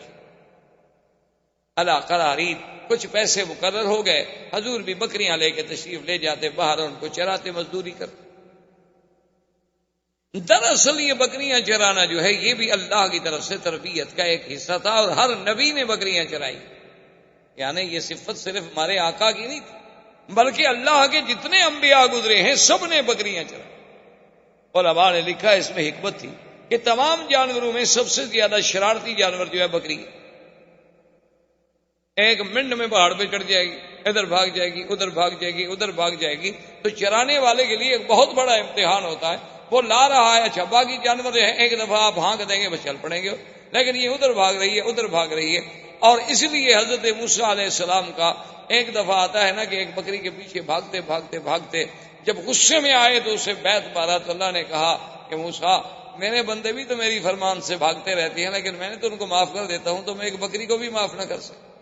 الا قرارید کچھ پیسے مقرر ہو گئے، حضور بھی بکریاں لے کے تشریف لے جاتے باہر، ان کو چراتے، مزدوری کرتے۔ دراصل یہ بکریاں چرانا جو ہے یہ بھی اللہ کی طرف سے تربیت کا ایک حصہ تھا، اور ہر نبی نے بکریاں چرائی، یعنی یہ صفت صرف ہمارے آقا کی نہیں تھی بلکہ اللہ کے جتنے انبیاء گزرے ہیں سب نے بکریاں چرائی۔ علماء نے لکھا اس میں حکمت تھی کہ تمام جانوروں میں سب سے زیادہ شرارتی جانور جو ہے بکری ہے۔ ایک منٹ میں پہاڑ پہ چڑھ جائے گی، ادھر بھاگ جائے گی، ادھر بھاگ جائے گی، ادھر بھاگ جائے گی، تو چرانے والے کے لیے ایک بہت بڑا امتحان ہوتا ہے۔ وہ لا رہا ہے، اچھا باقی جانور ہیں ایک دفعہ آپ ہانک دیں گے بس چل پڑیں گے، لیکن یہ ادھر بھاگ رہی ہے، ادھر بھاگ رہی ہے۔ اور اس لیے حضرت موسیٰ علیہ السلام کا ایک دفعہ آتا ہے نا کہ ایک بکری کے پیچھے بھاگتے بھاگتے بھاگتے جب غصے میں آئے تو اسے بیت مارا، تو اللہ نے کہا کہ موسیٰ میرے بندے بھی تو میری فرمان سے بھاگتے رہتے ہیں، لیکن میں نے تو ان کو معاف کر دیتا ہوں، تو میں ایک بکری کو بھی معاف نہ کر سکتا؟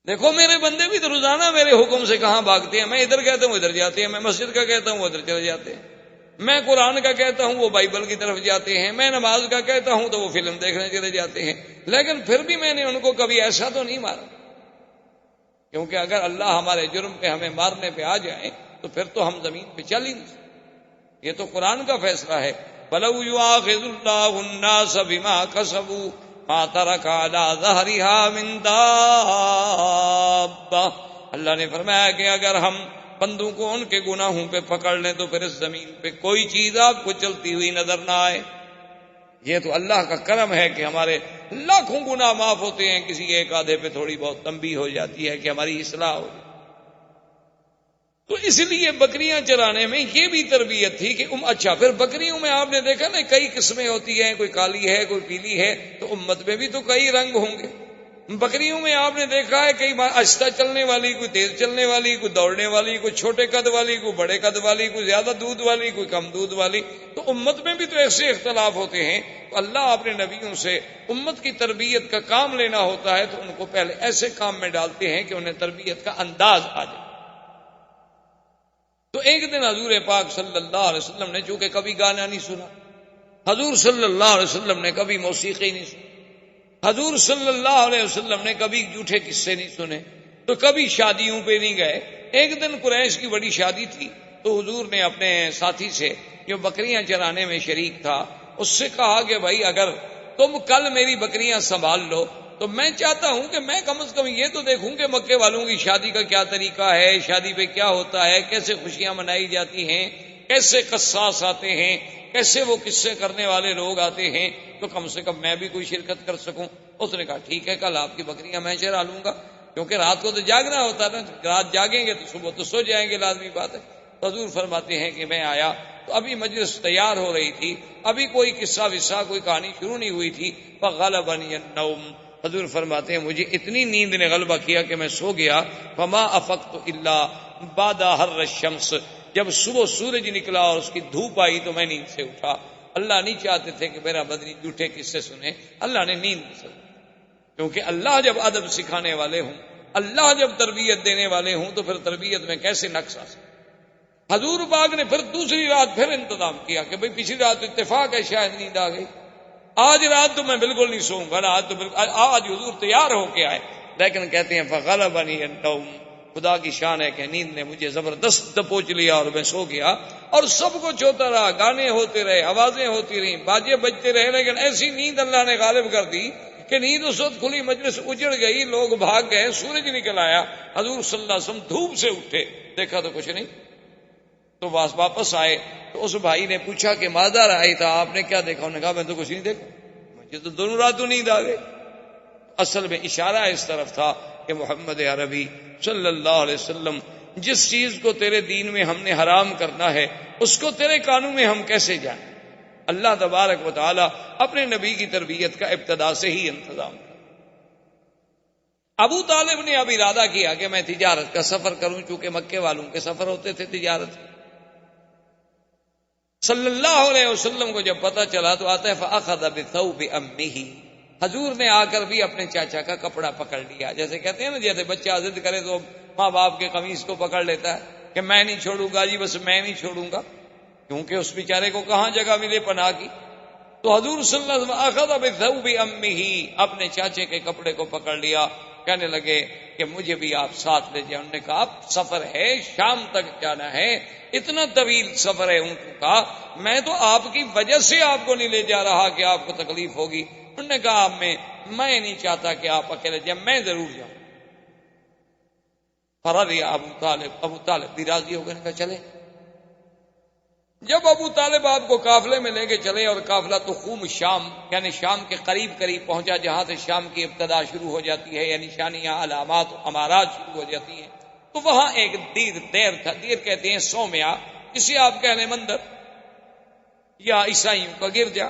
دیکھو میرے بندے بھی تو روزانہ میرے حکم سے کہاں بھاگتے ہیں، میں ادھر کہتا ہوں ادھر جاتے ہیں، میں مسجد کا کہتا ہوں ادھر چلے جاتے ہیں، میں قرآن کا کہتا ہوں وہ بائبل کی طرف جاتے ہیں، میں نماز کا کہتا ہوں تو وہ فلم دیکھنے چلے جاتے ہیں، لیکن پھر بھی میں نے ان کو کبھی ایسا تو نہیں مارا، کیونکہ اگر اللہ ہمارے جرم پہ ہمیں مارنے پہ آ جائے تو پھر تو ہم زمین پہ چل ہی نہیں سکتے۔ یہ تو قرآن کا فیصلہ ہے، وَلَوْ يُؤَاخِذُ اللَّهُ النَّاسَ بِمَا كَسَبُوا مَا تَرَكَ عَلَىٰ ظَهْرِهَا مِن دَابَّةٍ۔ اللہ نے فرمایا کہ اگر ہم بندوں کو ان کے گناہوں پہ پکڑ لیں تو پھر اس زمین پہ کوئی چیز آپ کو چلتی ہوئی نظر نہ آئے۔ یہ تو اللہ کا کرم ہے کہ ہمارے لاکھوں گناہ معاف ہوتے ہیں، کسی ایک آدھے پہ تھوڑی بہت تنبیہ ہو جاتی ہے کہ ہماری اصلاح ہو جائے۔ تو اس لیے بکریاں چرانے میں یہ بھی تربیت تھی کہ اچھا پھر بکریوں میں آپ نے دیکھا نا کئی قسمیں ہوتی ہیں، کوئی کالی ہے کوئی پیلی ہے، تو امت میں بھی تو کئی رنگ ہوں گے۔ بکریوں میں آپ نے دیکھا ہے کئی بار آہستہ چلنے والی، کوئی تیز چلنے والی، کوئی دوڑنے والی، کوئی چھوٹے قد والی، کوئی بڑے قد والی، کوئی زیادہ دودھ والی، کوئی کم دودھ والی۔ تو امت میں بھی تو ایسے اختلاف ہوتے ہیں، تو اللہ اپنے نبیوں سے امت کی تربیت کا کام لینا ہوتا ہے تو ان کو پہلے ایسے کام میں ڈالتے ہیں کہ انہیں تربیت کا انداز آ جائے۔ تو ایک دن حضور پاک صلی اللہ علیہ وسلم نے چونکہ کبھی گانا نہیں سنا، حضور صلی اللہ علیہ وسلم نے کبھی موسیقی نہیں سنی، حضور صلی اللہ علیہ وسلم نے کبھی جھوٹے قصے نہیں سنے، تو کبھی شادیوں پہ نہیں گئے۔ ایک دن قریش کی بڑی شادی تھی، تو حضور نے اپنے ساتھی سے جو بکریاں چرانے میں شریک تھا اس سے کہا کہ بھائی اگر تم کل میری بکریاں سنبھال لو تو میں چاہتا ہوں کہ میں کم از کم یہ تو دیکھوں کہ مکے والوں کی شادی کا کیا طریقہ ہے، شادی پہ کیا ہوتا ہے، کیسے خوشیاں منائی جاتی ہیں، کیسے قصاص آتے ہیں، کیسے وہ قصے کرنے والے لوگ آتے ہیں، تو کم سے کم میں بھی کوئی شرکت کر سکوں۔ اس نے کہا ٹھیک ہے کل آپ کی بکریاں میں چرا لوں گا، کیونکہ رات کو تو جاگنا ہوتا ہے نا، رات جاگیں گے تو صبح تو سو جائیں گے، لازمی بات ہے۔ حضور فرماتے ہیں کہ میں آیا تو ابھی مجلس تیار ہو رہی تھی، ابھی کوئی قصہ وصہ کوئی کہانی شروع نہیں ہوئی تھی، فغلبنی النوم، حضور فرماتے ہیں مجھے اتنی نیند نے غلبہ کیا کہ میں سو گیا، فما افقت الا بعد حر الشمس، جب صبح سورج نکلا اور اس کی دھوپ آئی تو میں نیند سے اٹھا۔ اللہ نہیں چاہتے تھے کہ میرا بدنی جھوٹے قصے سنے، اللہ نے نیند سے، کیونکہ اللہ جب ادب سکھانے والے ہوں، اللہ جب تربیت دینے والے ہوں تو پھر تربیت میں کیسے نقص آ سکتا۔ حضور پاک نے پھر دوسری رات پھر انتظام کیا کہ بھئی پچھلی رات اتفاق ہے شاید نیند آ گئی، آج رات تو میں بالکل نہیں سوؤں گا نا، آج حضور تیار ہو کے آئے، لیکن کہتے ہیں فغلبنی النوم، خدا کی شان ہے کہ نیند نے مجھے زبردست دبوچ لیا اور میں سو گیا، اور سب کچھ ہوتا رہا، گانے ہوتے رہے، آوازیں ہوتی رہیں، باجے بجتے رہے، لیکن ایسی نیند اللہ نے غالب کر دی کہ نیند اس وقت کھلی، مجلس اجڑ گئی، لوگ بھاگ گئے، سورج نکل آیا، حضور صلی اللہ علیہ وسلم دھوپ سے اٹھے، دیکھا تو کچھ نہیں، تو واپس آئے تو اس بھائی نے پوچھا کہ ماذا رأیت، آپ نے کیا دیکھا؟ انہوں نے کہا میں تو کچھ نہیں دیکھا، مجھے تو دونوں راتوں نیند آ گئی۔ اصل میں اشارہ اس طرف تھا کہ محمد عربی صلی اللہ علیہ وسلم جس چیز کو تیرے دین میں ہم نے حرام کرنا ہے اس کو تیرے قانون میں ہم کیسے جانیں؟ اللہ تبارک و تعالی اپنے نبی کی تربیت کا ابتدا سے ہی انتظام کر۔ ابو طالب نے اب ارادہ کیا کہ میں تجارت کا سفر کروں، چونکہ مکے والوں کے سفر ہوتے تھے تجارت۔ صلی اللہ علیہ وسلم کو جب پتہ چلا تو آتا ہے فأخذ بثوب امہ، حضور نے آ کر بھی اپنے چاچا کا کپڑا پکڑ لیا، جیسے کہتے ہیں نا جیسے بچہ ضد کرے تو ماں باپ کے قمیص کو پکڑ لیتا ہے کہ میں نہیں چھوڑوں گا جی، بس میں نہیں چھوڑوں گا، کیونکہ اس بیچارے کو کہاں جگہ ملے پناہ کی۔ تو حضور صلی اللہ علیہ وسلم اخذ بثوب امہ، اپنے چاچے کے کپڑے کو پکڑ لیا کہنے لگے کہ مجھے بھی آپ ساتھ لے جائیں. انہوں نے کہا اب سفر ہے، شام تک جانا ہے، اتنا طویل سفر ہے اونٹوں کا، میں تو آپ کی وجہ سے آپ کو نہیں لے جا رہا کہ آپ کو تکلیف ہوگی. انہوں نے کہا میں نہیں چاہتا کہ آپ اکیلے جائیں، میں ضرور جاؤں. فرضی ابو طالب بھی راضی ہو گئے، کہا چلے. جب ابو طالب آپ کو قافلے میں لے کے چلے اور قافلہ تخوم شام یعنی شام کے قریب پہنچا، جہاں سے شام کی ابتدا شروع ہو جاتی ہے، یعنی نشانیاں، علامات، امارات شروع ہو جاتی ہیں، تو وہاں ایک دیر تھا. دیر کہتے ہیں سومیا، اسے آپ کہہ لیں مندر یا عیسائیوں کا گرجا.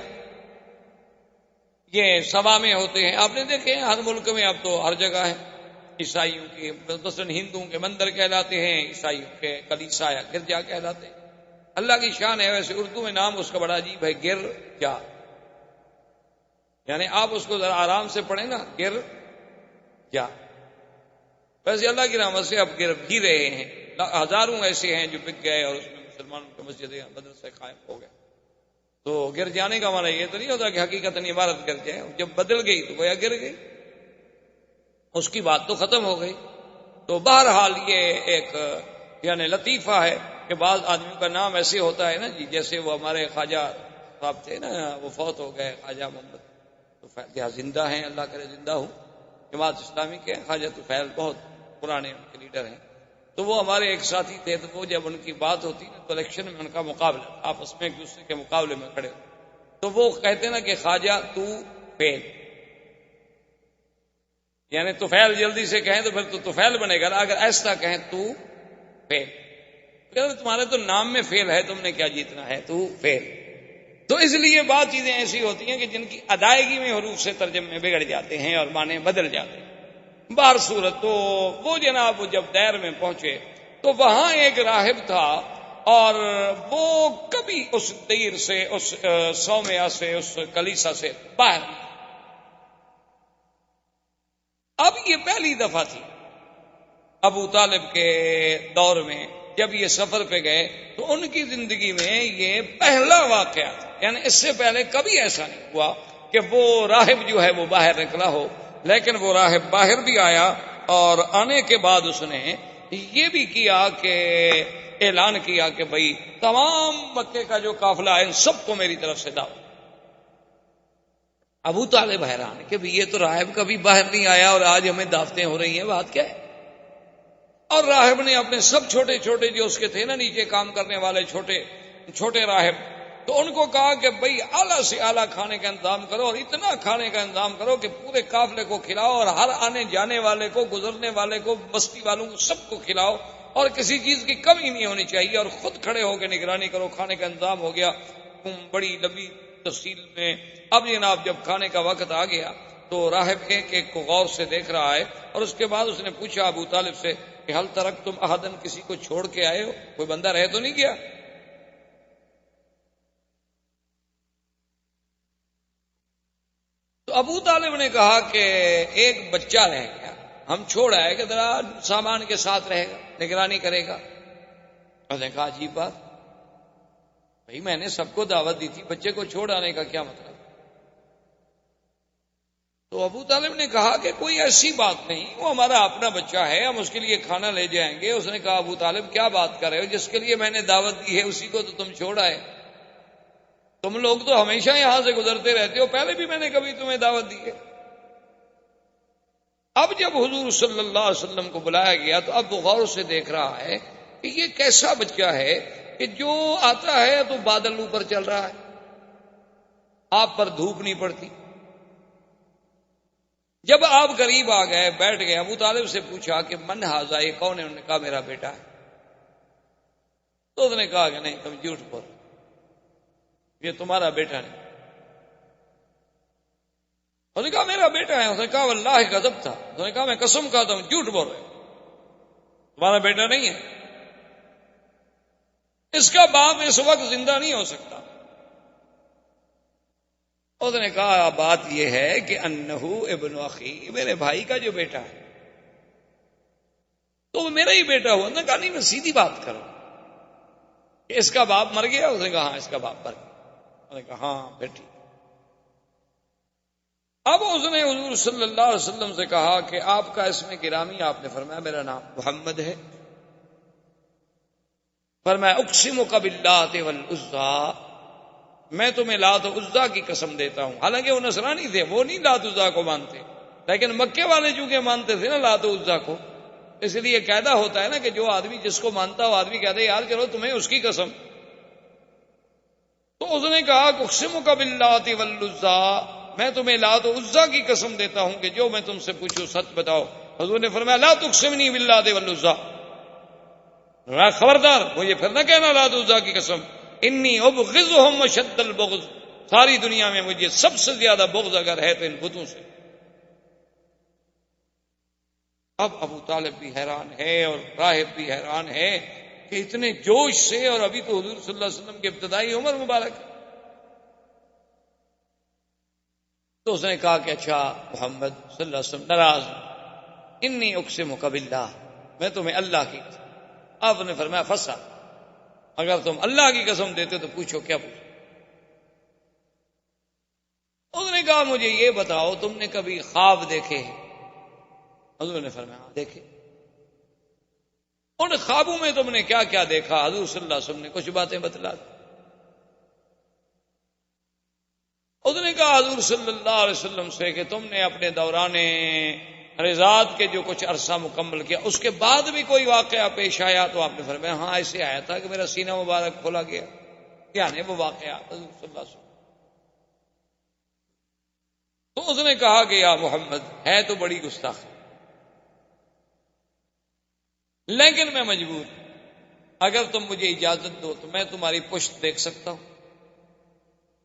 یہ سوامے ہوتے ہیں، آپ نے دیکھے ہیں ہر ملک میں، اب تو ہر جگہ ہے. عیسائیوں کے مثلاً ہندوؤں کے مندر کہلاتے ہیں، عیسائیوں کے کلیسا یا گرجا کہلاتے ہیں. اللہ کی شان ہے. ویسے اردو میں نام اس کا بڑا عجیب ہے، گرجا، یعنی آپ اس کو ذرا آرام سے پڑھیں نا، گرجا. ویسے اللہ کی رحمت سے اب گر بھی رہے ہیں، ہزاروں ایسے ہیں جو بک گئے اور اس میں مسلمانوں کی مسجدیں مدرسے قائم ہو گئے. تو گر جانے کا معنی یہ تو نہیں ہوتا کہ حقیقت عبارت گر جائے، جب بدل گئی تو گویا گر گئی، اس کی بات تو ختم ہو گئی. تو بہرحال یہ ایک یعنی لطیفہ ہے کہ بعض آدمیوں کا نام ایسے ہوتا ہے نا جی، جیسے وہ ہمارے خواجہ صاحب تھے نا، وہ فوت ہو گئے، خواجہ محمد تو زندہ ہیں، اللہ کرے زندہ ہوں، جماعت اسلامی کے خواجہ تو فیل بہت پرانے ان کے لیڈر ہیں. تو وہ ہمارے ایک ساتھی تھے، تو وہ جب ان کی بات ہوتی نا تو الیکشن میں ان کا مقابلہ، آپس میں ایک دوسرے کے مقابلے میں کھڑے ہوتے، تو وہ کہتے نا کہ خواجہ تو فیل، یعنی توفیل جلدی سے کہیں تو پھر تو توفیل بنے گا، اگر ایسا کہیں تو فیل، تمہارے تو نام میں فیل ہے، تم نے کیا جیتنا ہے، تو فیل. تو اس لیے بعض چیزیں ایسی ہوتی ہیں کہ جن کی ادائیگی میں حروف سے ترجمے بگڑ جاتے ہیں اور معنی بدل جاتے ہیں. بہر صورت تو وہ جناب جب دیر میں پہنچے تو وہاں ایک راہب تھا، اور وہ کبھی اس دیر سے، اس سومیا سے، اس کلیسا سے باہر. اب یہ پہلی دفعہ تھی ابو طالب کے دور میں، جب یہ سفر پہ گئے تو ان کی زندگی میں یہ پہلا واقعہ تھا. یعنی اس سے پہلے کبھی ایسا نہیں ہوا کہ وہ راہب جو ہے وہ باہر نکلا ہو، لیکن وہ راہب باہر بھی آیا، اور آنے کے بعد اس نے یہ بھی کیا کہ اعلان کیا کہ بھئی تمام مکے کا جو قافلہ ہے ان سب کو میری طرف سے دعوت. ابو طالب حیران کہ بھی یہ تو راہب کبھی باہر نہیں آیا اور آج ہمیں دعوتیں ہو رہی ہیں، بات کیا ہے؟ اور راہب نے اپنے سب چھوٹے چھوٹے جو اس کے تھے نا نیچے کام کرنے والے چھوٹے راہب، تو ان کو کہا کہ بھئی اعلیٰ سے اعلیٰ کھانے کا انتظام کرو، اور اتنا کھانے کا انتظام کرو کہ پورے قافلے کو کھلاؤ، اور ہر آنے جانے والے کو، گزرنے والے کو، بستی والوں کو، سب کو کھلاؤ، اور کسی چیز کی کمی نہیں ہونی چاہیے، اور خود کھڑے ہو کے نگرانی کرو. کھانے کا انتظام ہو گیا بڑی لمبی تفصیل میں. اب جناب جب کھانے کا وقت آ گیا تو راہب ایک ایک کو غور سے دیکھ رہا ہے، اور اس کے بعد اس نے پوچھا ابو طالب سے کہ حل ترک تم احدن، کسی کو چھوڑ کے آئے ہو، کوئی بندہ رہ تو نہیں گیا؟ تو ابو طالب نے کہا کہ ایک بچہ رہ گیا، ہم چھوڑ آئے کہ ذرا سامان کے ساتھ رہے گا، نگرانی کرے گا. اس نے کہا عجیب بات، بھائی میں نے سب کو دعوت دی تھی، بچے کو چھوڑ آنے کا کیا مطلب؟ تو ابو طالب نے کہا کہ کوئی ایسی بات نہیں، وہ ہمارا اپنا بچہ ہے، ہم اس کے لیے کھانا لے جائیں گے. اس نے کہا ابو طالب کیا بات کر رہے ہو، جس کے لیے میں نے دعوت دی ہے اسی کو تو تم چھوڑ آئے. تم لوگ تو ہمیشہ یہاں سے گزرتے رہتے ہو، پہلے بھی میں نے کبھی تمہیں دعوت دی ہے. اب جب حضور صلی اللہ علیہ وسلم کو بلایا گیا تو اب وہ غور سے دیکھ رہا ہے کہ یہ کیسا بچہ ہے کہ جو آتا ہے تو بادل اوپر چل رہا ہے، آپ پر دھوپ نہیں پڑتی. جب آپ قریب آ گئے، بیٹھ گئے، ابو طالب سے پوچھا کہ من ھذا، یہ کون ہے؟ انہوں نے کہا میرا بیٹا ہے. تو اس نے کہا کہ نہیں تم جھوٹ بول، یہ تمہارا بیٹا نہیں. اس نے کہا میرا بیٹا ہے. اس نے کہا واللہ کذب تھا. اس نے کہا میں قسم کھاتا ہوں جھوٹ بول رہے، تمہارا بیٹا نہیں ہے، اس کا باپ اس وقت زندہ نہیں ہو سکتا. اس نے کہا بات یہ ہے کہ انہو ابن اخی، میرے بھائی کا جو بیٹا ہے تو وہ میرا ہی بیٹا ہوا. نے کہا نہیں میں سیدھی بات کروں کہ اس کا باپ مر گیا. اس نے کہا ہاں اس کا باپ مر گیا. اس نے کہا ہاں پھر ٹھیک. اب اس نے حضور صلی اللہ علیہ وسلم سے کہا کہ آپ کا اسم گرامی، آپ نے فرمایا میرا نام محمد ہے. فرمایا اقسمک باللات والعزیٰ، میں تمہیں لات و عزیٰ کی قسم دیتا ہوں. حالانکہ وہ نصرانی تھے، وہ نہیں لات و عزیٰ کو مانتے، لیکن مکے والے چونکہ مانتے تھے نا لات و عزیٰ کو، اس لیے قاعدہ ہوتا ہے نا کہ جو آدمی جس کو مانتا ہو آدمی کہتا ہے یار چلو تمہیں اس کی قسم. تو اس نے کہا اقسمک باللات والعزیٰ، میں تمہیں لات و عزیٰ کی قسم دیتا ہوں کہ جو میں تم سے پوچھوں سچ بتاؤ. حضور نے فرمایا لا تقسمنی باللات والعزیٰ، خبردار مجھے پھر نہ کہنا لات و عزیٰ کی قسم. انی ابغضهم اشد البغض، ساری دنیا میں مجھے سب سے زیادہ بغض اگر ہے تو ان بتوں سے. اب ابو طالب بھی حیران ہے اور راہب بھی حیران ہے کہ اتنے جوش سے، اور ابھی تو حضور صلی اللہ علیہ وسلم کی ابتدائی عمر مبارک. تو اس نے کہا کہ اچھا محمد صلی اللہ علیہ وسلم ناراض، انی اقسمک باللہ، میں تمہیں اللہ کی قسم. آپ نے فرمایا فسا، اگر تم اللہ کی قسم دیتے تو پوچھو کیا پوچھو. اس نے کہا مجھے یہ بتاؤ تم نے کبھی خواب دیکھے ہیں؟ حضور نے فرمایا ہاں دیکھے. ان خوابوں میں تم نے کیا کیا دیکھا؟ حضور صلی اللہ علیہ وسلم نے کچھ باتیں بتلا دی. اس نے کہا حضور صلی اللہ علیہ وسلم سے کہ تم نے اپنے دوران رضاعت کے جو کچھ عرصہ مکمل کیا اس کے بعد بھی کوئی واقعہ پیش آیا؟ تو آپ نے فرمایا ہاں ایسے آیا تھا کہ میرا سینہ مبارک کھولا گیا. کیا نہیں وہ واقعہ حضور صلی اللہ علیہ وسلم. تو اس نے کہا کہ یا محمد ہے تو بڑی گستاخی، لیکن میں مجبور، اگر تم مجھے اجازت دو تو میں تمہاری پشت دیکھ سکتا ہوں.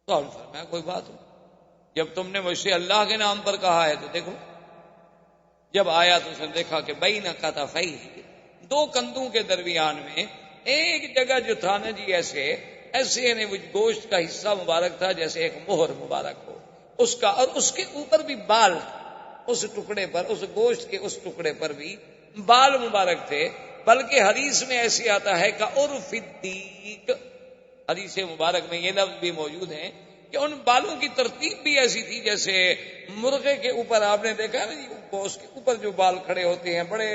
تو آپ نے فرمایا کوئی بات نہیں، جب تم نے مجھ سے اللہ کے نام پر کہا ہے تو دیکھو. جب آیا تو اس نے دیکھا کہ بین کتفیہ، دو کندھوں کے درمیان میں ایک جگہ جو تھا نا جی ایسے یعنی وہ گوشت کا حصہ مبارک تھا جیسے ایک مہر مبارک ہو اس کا، اور اس کے اوپر بھی بال، اس ٹکڑے پر، اس گوشت کے اس ٹکڑے پر بھی بال مبارک تھے. بلکہ حدیث میں ایسے آتا ہے کہ عرف الدیک، حدیث مبارک میں یہ لفظ بھی موجود ہیں کہ ان بالوں کی ترتیب بھی ایسی تھی جیسے مرغے کے اوپر آپ نے دیکھا نا جی اس کے اوپر جو بال کھڑے ہوتے ہیں بڑے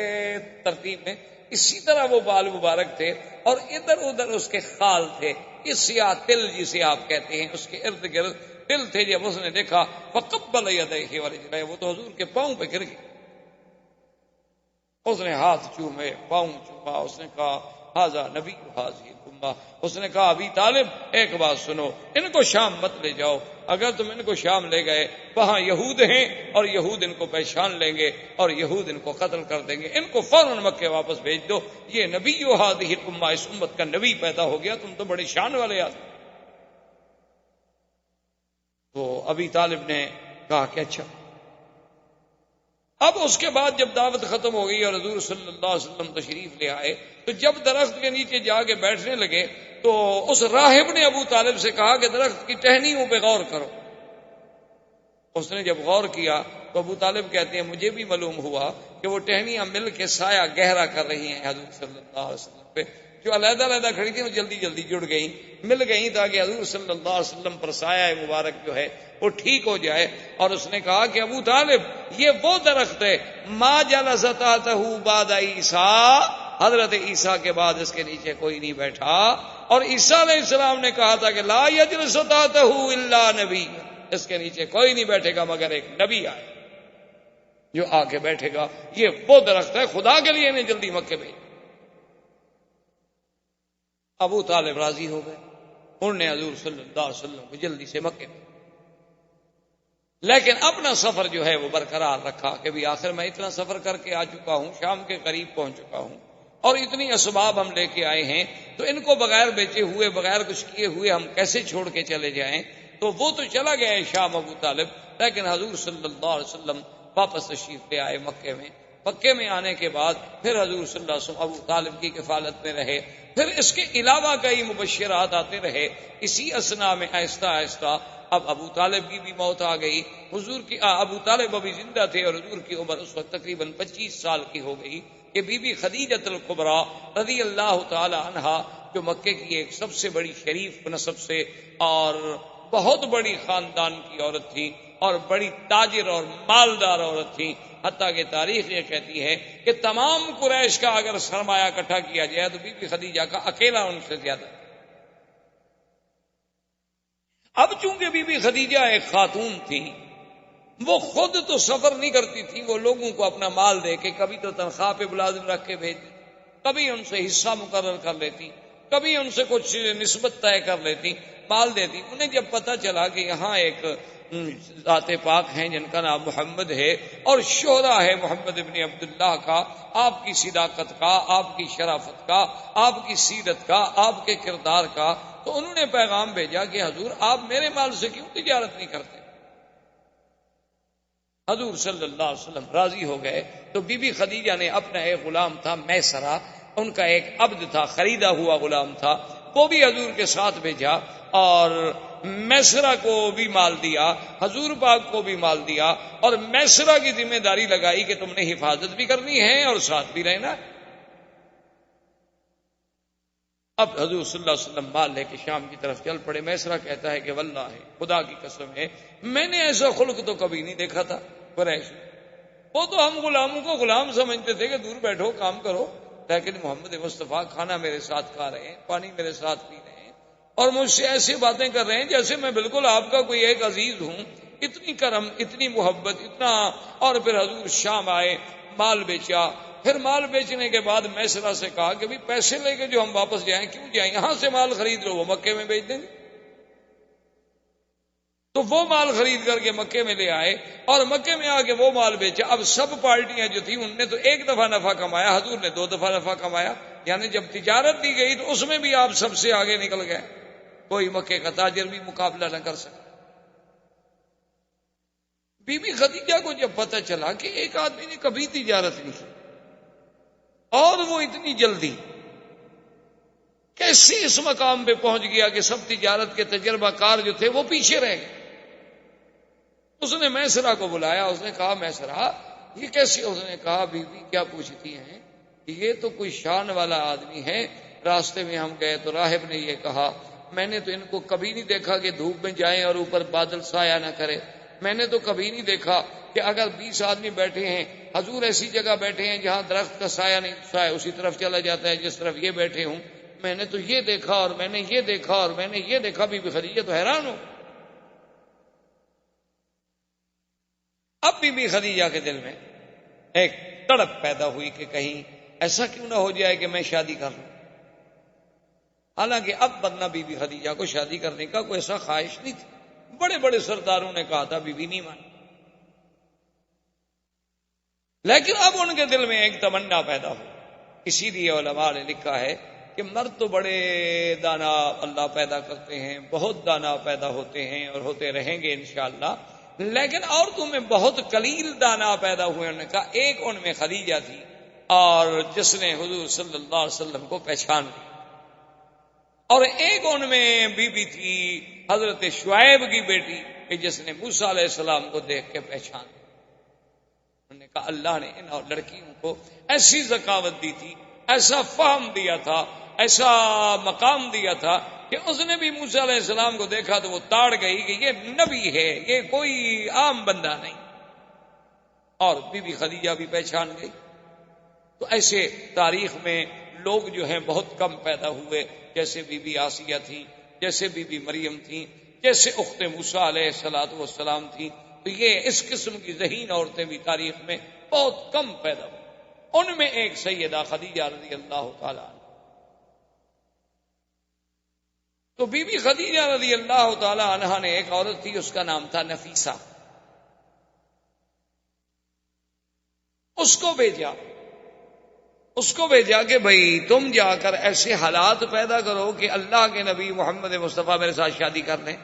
ترتیب میں، اسی طرح وہ بال مبارک تھے. اور ادھر ادھر اس کے خال تھے، اس سیاہ تل جسے آپ کہتے ہیں، اس کے ارد گرد تل تھے. جب اس نے دیکھا فقبل یدیہ ورجلہ، وہ تو حضور کے پاؤں پہ گر گئے. اس نے ہاتھ چومے، پاؤں چوما. اس نے کہا ھذا نبی ھذہ الامہ. اس نے کہا ابی طالب ایک بات سنو، ان کو شام مت لے جاؤ. اگر تم ان کو شام لے گئے وہاں یہود ہیں اور یہود ان کو پہچان لیں گے اور یہود ان کو قتل کر دیں گے. ان کو فوراً مکے واپس بھیج دو. یہ نبی ھذہ الامہ، اس امت کا نبی پیدا ہو گیا، تم تو بڑے شان والے آدمی. تو ابی طالب نے کہا کہ اچھا. اب اس کے بعد جب دعوت ختم ہو گئی اور حضور صلی اللہ علیہ وسلم تشریف لے آئے تو جب درخت کے نیچے جا کے بیٹھنے لگے تو اس راہب نے ابو طالب سے کہا کہ درخت کی ٹہنیوں پہ غور کرو. اس نے جب غور کیا تو ابو طالب کہتے ہیں مجھے بھی معلوم ہوا کہ وہ ٹہنیاں مل کے سایہ گہرا کر رہی ہیں حضور صلی اللہ علیہ وسلم پہ. جو علیحدہ علیحدہ کھڑی تھی وہ جلدی جلدی جڑ گئیں، مل گئیں تاکہ حضور صلی اللہ علیہ وسلم پر سایہ مبارک جو ہے وہ ٹھیک ہو جائے. اور اس نے کہا کہ ابو طالب یہ وہ درخت ہے ما جلس تحتہ بعد عیسیٰ، حضرت عیسیٰ کے بعد اس کے نیچے کوئی نہیں بیٹھا. اور عیسیٰ علیہ السلام نے کہا تھا کہ لا یجلس تحتہ الا نبی، اس کے نیچے کوئی نہیں بیٹھے گا مگر ایک نبی آئے جو آ کے بیٹھے گا. یہ وہ درخت ہے، خدا کے لیے انہیں جلدی مکے بھیج. ابو طالب راضی ہو گئے، انہوں نے حضور صلی اللہ علیہ وسلم کو جلدی سے مکے میں، لیکن اپنا سفر جو ہے وہ برقرار رکھا کہ بھی آخر میں اتنا سفر کر کے آ چکا ہوں، شام کے قریب پہنچ چکا ہوں اور اتنی اسباب ہم لے کے آئے ہیں تو ان کو بغیر بیچے ہوئے بغیر کچھ کیے ہوئے ہم کیسے چھوڑ کے چلے جائیں. تو وہ تو چلا گیا ہے شام ابو طالب، لیکن حضور صلی اللہ علیہ وسلم واپس تشریف لے آئے مکے میں. مکے میں آنے کے بعد پھر حضور صلی اللہ علیہ وسلم ابو طالب کی کفالت میں رہے. پھر اس کے علاوہ کئی مبشرات آتے رہے. اسی اسنا میں آہستہ آہستہ اب ابو طالب کی بھی موت آ گئی. حضور کی ابو طالب ابھی زندہ تھے اور حضور کی عمر اس وقت تقریباً 25 سال کی ہو گئی کہ بی بی خدیجۃ الکبریٰ رضی اللہ تعالی عنہا جو مکے کی ایک سب سے بڑی شریف نسب سے اور بہت بڑی خاندان کی عورت تھی، اور بڑی تاجر اور مالدار عورت تھی، حتیٰ کہ تاریخ یہ کہتی ہے کہ تمام قریش کا اگر سرمایہ اکٹھا کیا جائے تو بی بی خدیجہ کا اکیلا ان سے زیادہ۔ اب چونکہ بی بی خدیجہ ایک خاتون تھی، وہ خود تو سفر نہیں کرتی تھی، وہ لوگوں کو اپنا مال دے کے کبھی تو تنخواہ پہ ملازم رکھ کے بھیج دیتی، کبھی ان سے حصہ مقرر کر لیتی، کبھی ان سے کچھ نسبت طے کر لیتی، مال دیتی۔ انہیں جب پتہ چلا کہ یہاں ایک ذات پاک ہیں جن کا نام محمد ہے اور شہرہ ہے محمد ابن عبداللہ کا، آپ کی صداقت کا، آپ کی شرافت کا، آپ کی سیرت کا، آپ کے کردار کا، تو انہوں نے پیغام بھیجا کہ حضور آپ میرے مال سے کیوں تجارت نہیں کرتے؟ حضور صلی اللہ علیہ وسلم راضی ہو گئے۔ تو بی بی خدیجہ نے اپنا ایک غلام تھا میسرہ، ان کا ایک عبد تھا، خریدا ہوا غلام تھا، وہ بھی حضور کے ساتھ بھیجا اور میسرہ کو بھی مال دیا، حضور پاک کو بھی مال دیا، اور میسرہ کی ذمہ داری لگائی کہ تم نے حفاظت بھی کرنی ہے اور ساتھ بھی رہنا۔ اب حضور صلی اللہ علیہ وسلم مال لے کے شام کی طرف چل پڑے۔ میسرہ کہتا ہے کہ واللہ خدا کی قسم ہے میں نے ایسا خلق تو کبھی نہیں دیکھا تھا قریش۔ وہ تو ہم غلاموں کو غلام سمجھتے تھے کہ دور بیٹھو کام کرو، لیکن محمد مصطفیٰ کھانا میرے ساتھ کھا رہے ہیں، پانی میرے ساتھ پی رہے ہیں، اور مجھ سے ایسی باتیں کر رہے ہیں جیسے میں بالکل آپ کا کوئی ایک عزیز ہوں۔ اتنی کرم، اتنی محبت، اتنا۔ اور پھر حضور شام آئے، مال بیچا۔ پھر مال بیچنے کے بعد میسرہ سے کہا کہ بھی پیسے لے کے جو ہم واپس جائیں، کیوں جائیں؟ یہاں سے مال خرید لو، وہ مکے میں بیچ دیں گے۔ تو وہ مال خرید کر کے مکے میں لے آئے اور مکے میں آ کے وہ مال بیچا۔ اب سب پارٹیاں جو تھیں ان نے تو ایک دفعہ نفع کمایا، حضور نے 2 دفعہ نفع کمایا، یعنی جب تجارت دی گئی تو اس میں بھی آپ سب سے آگے نکل گئے، کوئی مکے کا تاجر بھی مقابلہ نہ کر سکا۔ بی بی خدیجہ کو جب پتہ چلا کہ ایک آدمی نے کبھی تجارت نہیں کی اور وہ اتنی جلدی کیسے اس مقام پہ پہنچ گیا کہ سب تجارت کے تجربہ کار جو تھے وہ پیچھے رہ گئے، اس نے میسرہ کو بلایا، اس نے کہا میسرہ یہ کیسے؟ اس نے کہا بی بی کیا پوچھتی ہیں، یہ تو کوئی شان والا آدمی ہے، راستے میں ہم گئے تو راہب نے یہ کہا، میں نے تو ان کو کبھی نہیں دیکھا کہ دھوپ میں جائیں اور اوپر بادل سایہ نہ کرے، میں نے تو کبھی نہیں دیکھا کہ اگر 20 آدمی بیٹھے ہیں، حضور ایسی جگہ بیٹھے ہیں جہاں درخت کا سایہ نہیں، سایہ اسی طرف چلا جاتا ہے جس طرف یہ بیٹھے ہوں، میں نے تو یہ دیکھا اور میں نے یہ دیکھا اور میں نے یہ دیکھا۔ بی بی خدیجہ تو حیران ہو۔ اب بی بی خدیجہ کے دل میں ایک تڑپ پیدا ہوئی کہ کہیں ایسا کیوں نہ ہو جائے کہ میں شادی کر لوں۔ حالانکہ اب ورنہ بی بی خدیجہ کو شادی کرنے کا کوئی ایسا خواہش نہیں تھی، بڑے بڑے سرداروں نے کہا تھا، بی بی نہیں مانی، لیکن اب ان کے دل میں ایک تمنا پیدا ہو۔ اسی لیے علماء نے لکھا ہے کہ مرد تو بڑے دانا اللہ پیدا کرتے ہیں، بہت دانا پیدا ہوتے ہیں اور ہوتے رہیں گے انشاءاللہ، لیکن عورتوں میں بہت قلیل دانا پیدا ہوئے۔ انہوں نے کہا ایک ان میں خدیجہ تھی اور جس نے حضور صلی اللہ علیہ وسلم کو پہچان لی، اور ایک ان میں بی بی تھی حضرت شعیب کی بیٹی کہ جس نے موسیٰ علیہ السلام کو دیکھ کے پہچان لی۔ انہوں نے کہا اللہ نے ان لڑکیوں کو ایسی ذکاوت دی تھی، ایسا فہم دیا تھا، ایسا مقام دیا تھا کہ اس نے بھی موسیٰ علیہ السلام کو دیکھا تو وہ تاڑ گئی کہ یہ نبی ہے، یہ کوئی عام بندہ نہیں، اور بی بی خدیجہ بھی پہچان گئی۔ تو ایسے تاریخ میں لوگ جو ہیں بہت کم پیدا ہوئے، جیسے بی بی آسیہ تھی، جیسے بی بی مریم تھی، جیسے اخت موسیٰ علیہ السلام تھی۔ تو یہ اس قسم کی ذہین عورتیں بھی تاریخ میں بہت کم پیدا ہوئی، ان میں ایک سیدہ خدیجہ رضی اللہ تعالی عنہ۔ تو بی بی خدیجہ رضی اللہ تعالی عنہ نے ایک عورت تھی، اس کا نام تھا نفیسہ، اس کو بھیجا کہ بھائی تم جا کر ایسے حالات پیدا کرو کہ اللہ کے نبی محمد مصطفیٰ میرے ساتھ شادی کر لیں۔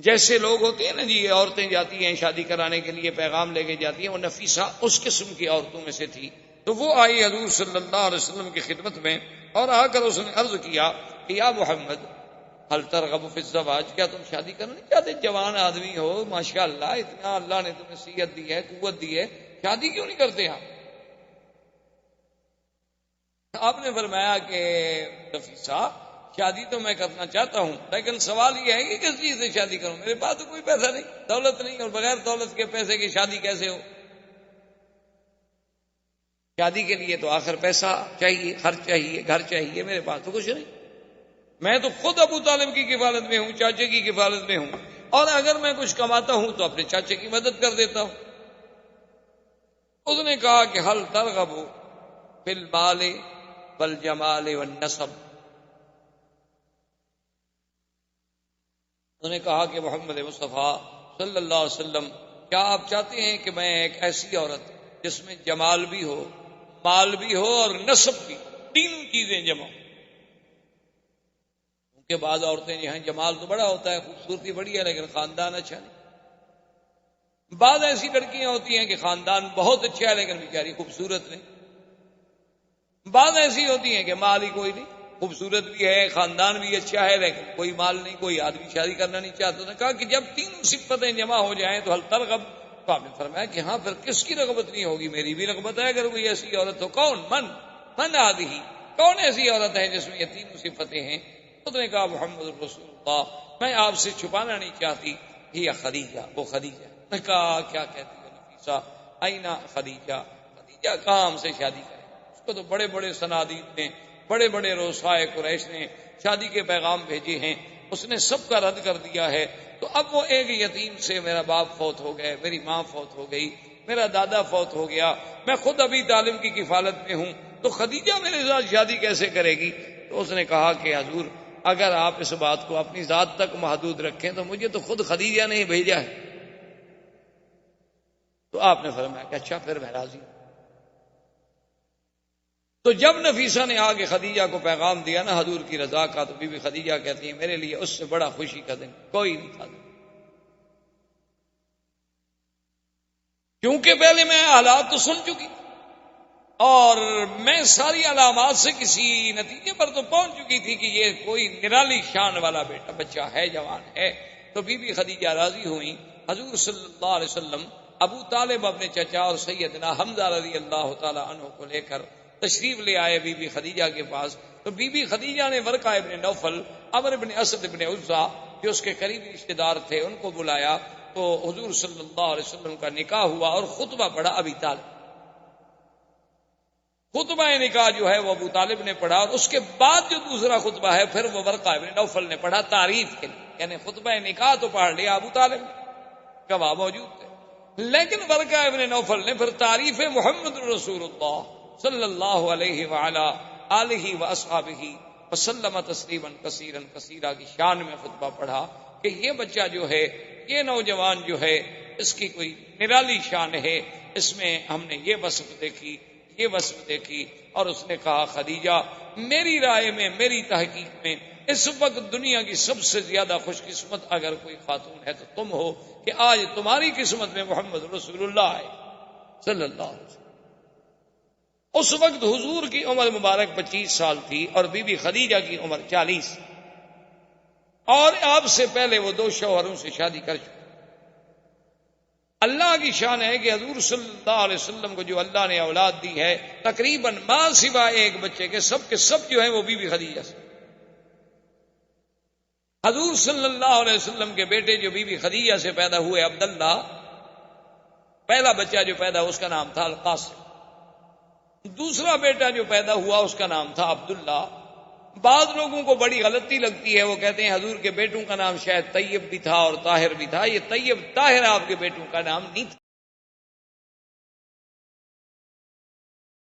جیسے لوگ ہوتے ہیں نا جی، عورتیں جاتی ہیں شادی کرانے کے لیے، پیغام لے کے جاتی ہیں، وہ نفیسہ اس قسم کی عورتوں میں سے تھی۔ تو وہ آئی حضور صلی اللہ علیہ وسلم کی خدمت میں اور آ کر اس نے عرض کیا کہ یا محمد ہل ترغب فی الزواج، کیا تم شادی کرنا نہیں چاہتے؟ جوان آدمی ہو، ماشاءاللہ، اتنا اللہ نے تمہیں صحت دی ہے، قوت دی ہے، شادی کیوں نہیں کرتے آپ نے فرمایا کہ نفیسہ شادی تو میں کرنا چاہتا ہوں، لیکن سوال یہ ہے کہ کس چیز سے شادی کروں؟ میرے پاس تو کوئی پیسہ نہیں، دولت نہیں، اور بغیر دولت کے پیسے کی شادی کیسے ہو؟ شادی کے لیے تو آخر پیسہ چاہیے، خرچ چاہیے، گھر چاہیے، میرے پاس تو کچھ نہیں۔ میں تو خود ابو طالب کی کفالت میں ہوں، چاچے کی کفالت میں ہوں، اور اگر میں کچھ کماتا ہوں تو اپنے چاچے کی مدد کر دیتا ہوں۔ اس نے کہا کہ حل ترغب فی المال والجمال والنسب، انہوں نے کہا کہ محمد مصطفیٰ صلی اللہ علیہ وسلم، کیا آپ چاہتے ہیں کہ میں ایک ایسی عورت جس میں جمال بھی ہو، مال بھی ہو اور نسب بھی، تینوں چیزیں جمع ہوں؟ کیونکہ بعض عورتیں جو ہیں جمال تو بڑا ہوتا ہے، خوبصورتی بڑی ہے، لیکن خاندان اچھا نہیں۔ بعض ایسی لڑکیاں ہوتی ہیں کہ خاندان بہت اچھا ہے لیکن بیچاری خوبصورت نہیں۔ بعض ایسی ہوتی ہیں کہ مال ہی کوئی نہیں، خوبصورت بھی ہے، خاندان بھی اچھا ہے، لیکن کوئی مال نہیں، کوئی آدمی شادی کرنا نہیں چاہتا۔ نے کہا کہ جب تینوں صفتیں جمع ہو جائیں تو حل ترغب، تو آپ نے فرمایا کہ ہاں پھر کس کی رغبت نہیں ہوگی؟ میری بھی رغبت ہے اگر کوئی ایسی عورت ہو۔ کون؟ من آدھی، کون ایسی عورت ہے جس میں یہ تینوں صفتیں ہیں؟ اس نے کہا محمد رسول اللہ، میں آپ سے چھپانا نہیں چاہتی، یہ خدیجہ، وہ خدیجہ۔ نے کہا کیا کہتی ہے نفیسہ؟ اینا خدیجہ، خدیجہ کہاں ہم سے شادی کرے؟ اس کو تو بڑے بڑے صنادید نے، بڑے بڑے رؤسائے قریش نے شادی کے پیغام بھیجے ہیں، اس نے سب کا رد کر دیا ہے۔ تو اب وہ ایک یتیم سے، میرا باپ فوت ہو گئے، میری ماں فوت ہو گئی، میرا دادا فوت ہو گیا، میں خود ابھی طالب کی کفالت میں ہوں، تو خدیجہ میرے ساتھ شادی کیسے کرے گی؟ تو اس نے کہا کہ حضور اگر آپ اس بات کو اپنی ذات تک محدود رکھیں تو مجھے تو خود خدیجہ نے بھیجا ہے۔ تو آپ نے فرمایا کہ اچھا پھر میں راضی ہوں۔ تو جب نفیسہ نے آگے خدیجہ کو پیغام دیا نا حضور کی رضا کا، تو بی بی خدیجہ کہتی ہیں میرے لیے اس سے بڑا خوشی کا دن کوئی نہیں تھا، کیونکہ پہلے میں حالات تو سن چکی اور میں ساری علامات سے کسی نتیجے پر تو پہنچ چکی تھی کہ یہ کوئی نرالی شان والا بیٹا بچہ ہے، جوان ہے۔ تو بی بی خدیجہ راضی ہوئی۔ حضور صلی اللہ علیہ وسلم ابو طالب اپنے چچا اور سیدنا حمزہ رضی اللہ تعالی عنہ کو لے کر تشریف لے آئے بی بی خدیجہ کے پاس۔ تو بی بی خدیجہ نے ورقہ ابن نوفل، عمرو ابن اسد ابن عزہ جو اس کے قریبی رشتے دار تھے ان کو بلایا، تو حضور صلی اللہ علیہ وسلم کا نکاح ہوا اور خطبہ پڑھا ابی طالب۔ خطبہ نکاح جو ہے وہ ابو طالب نے پڑھا، اور اس کے بعد جو دوسرا خطبہ ہے پھر وہ ورقہ ابن نوفل نے پڑھا تعریف کے لیے، یعنی خطبہ نکاح تو پڑھ لیا ابو طالب، گواہ موجود تھے، لیکن ورقہ ابن نوفل نے پھر تعریف محمد رسول اللہ صلی اللہ علیہ وعلا آلہ واصحابہ وسلم تسلیما کثیرا کثیرا کی شان میں خطبہ پڑھا کہ یہ بچہ جو ہے، یہ نوجوان جو ہے، اس کی کوئی نرالی شان ہے، اس میں ہم نے یہ وصف دیکھی، یہ وصف دیکھی۔ اور اس نے کہا خدیجہ میری رائے میں، میری تحقیق میں اس وقت دنیا کی سب سے زیادہ خوش قسمت اگر کوئی خاتون ہے تو تم ہو، کہ آج تمہاری قسمت میں محمد رسول اللہ ہے صلی اللہ علیہ وسلم۔ اس وقت حضور کی عمر مبارک 25 سال تھی اور بی بی خدیجہ کی عمر 40، اور آپ سے پہلے وہ 2 شوہروں سے شادی کر چکے۔ اللہ کی شان ہے کہ حضور صلی اللہ علیہ وسلم کو جو اللہ نے اولاد دی ہے تقریباً ماں سوائے ایک بچے کے سب جو ہیں وہ بی بی خدیجہ سے۔ حضور صلی اللہ علیہ وسلم کے بیٹے جو بی بی خدیجہ سے پیدا ہوئے عبداللہ، پہلا بچہ جو پیدا اس کا نام تھا القاسم، دوسرا بیٹا جو پیدا ہوا اس کا نام تھا عبداللہ۔ بعض لوگوں کو بڑی غلطی لگتی ہے، وہ کہتے ہیں حضور کے بیٹوں کا نام شاید طیب بھی تھا اور طاہر بھی تھا۔ یہ طیب طاہر آپ کے بیٹوں کا نام نہیں تھا،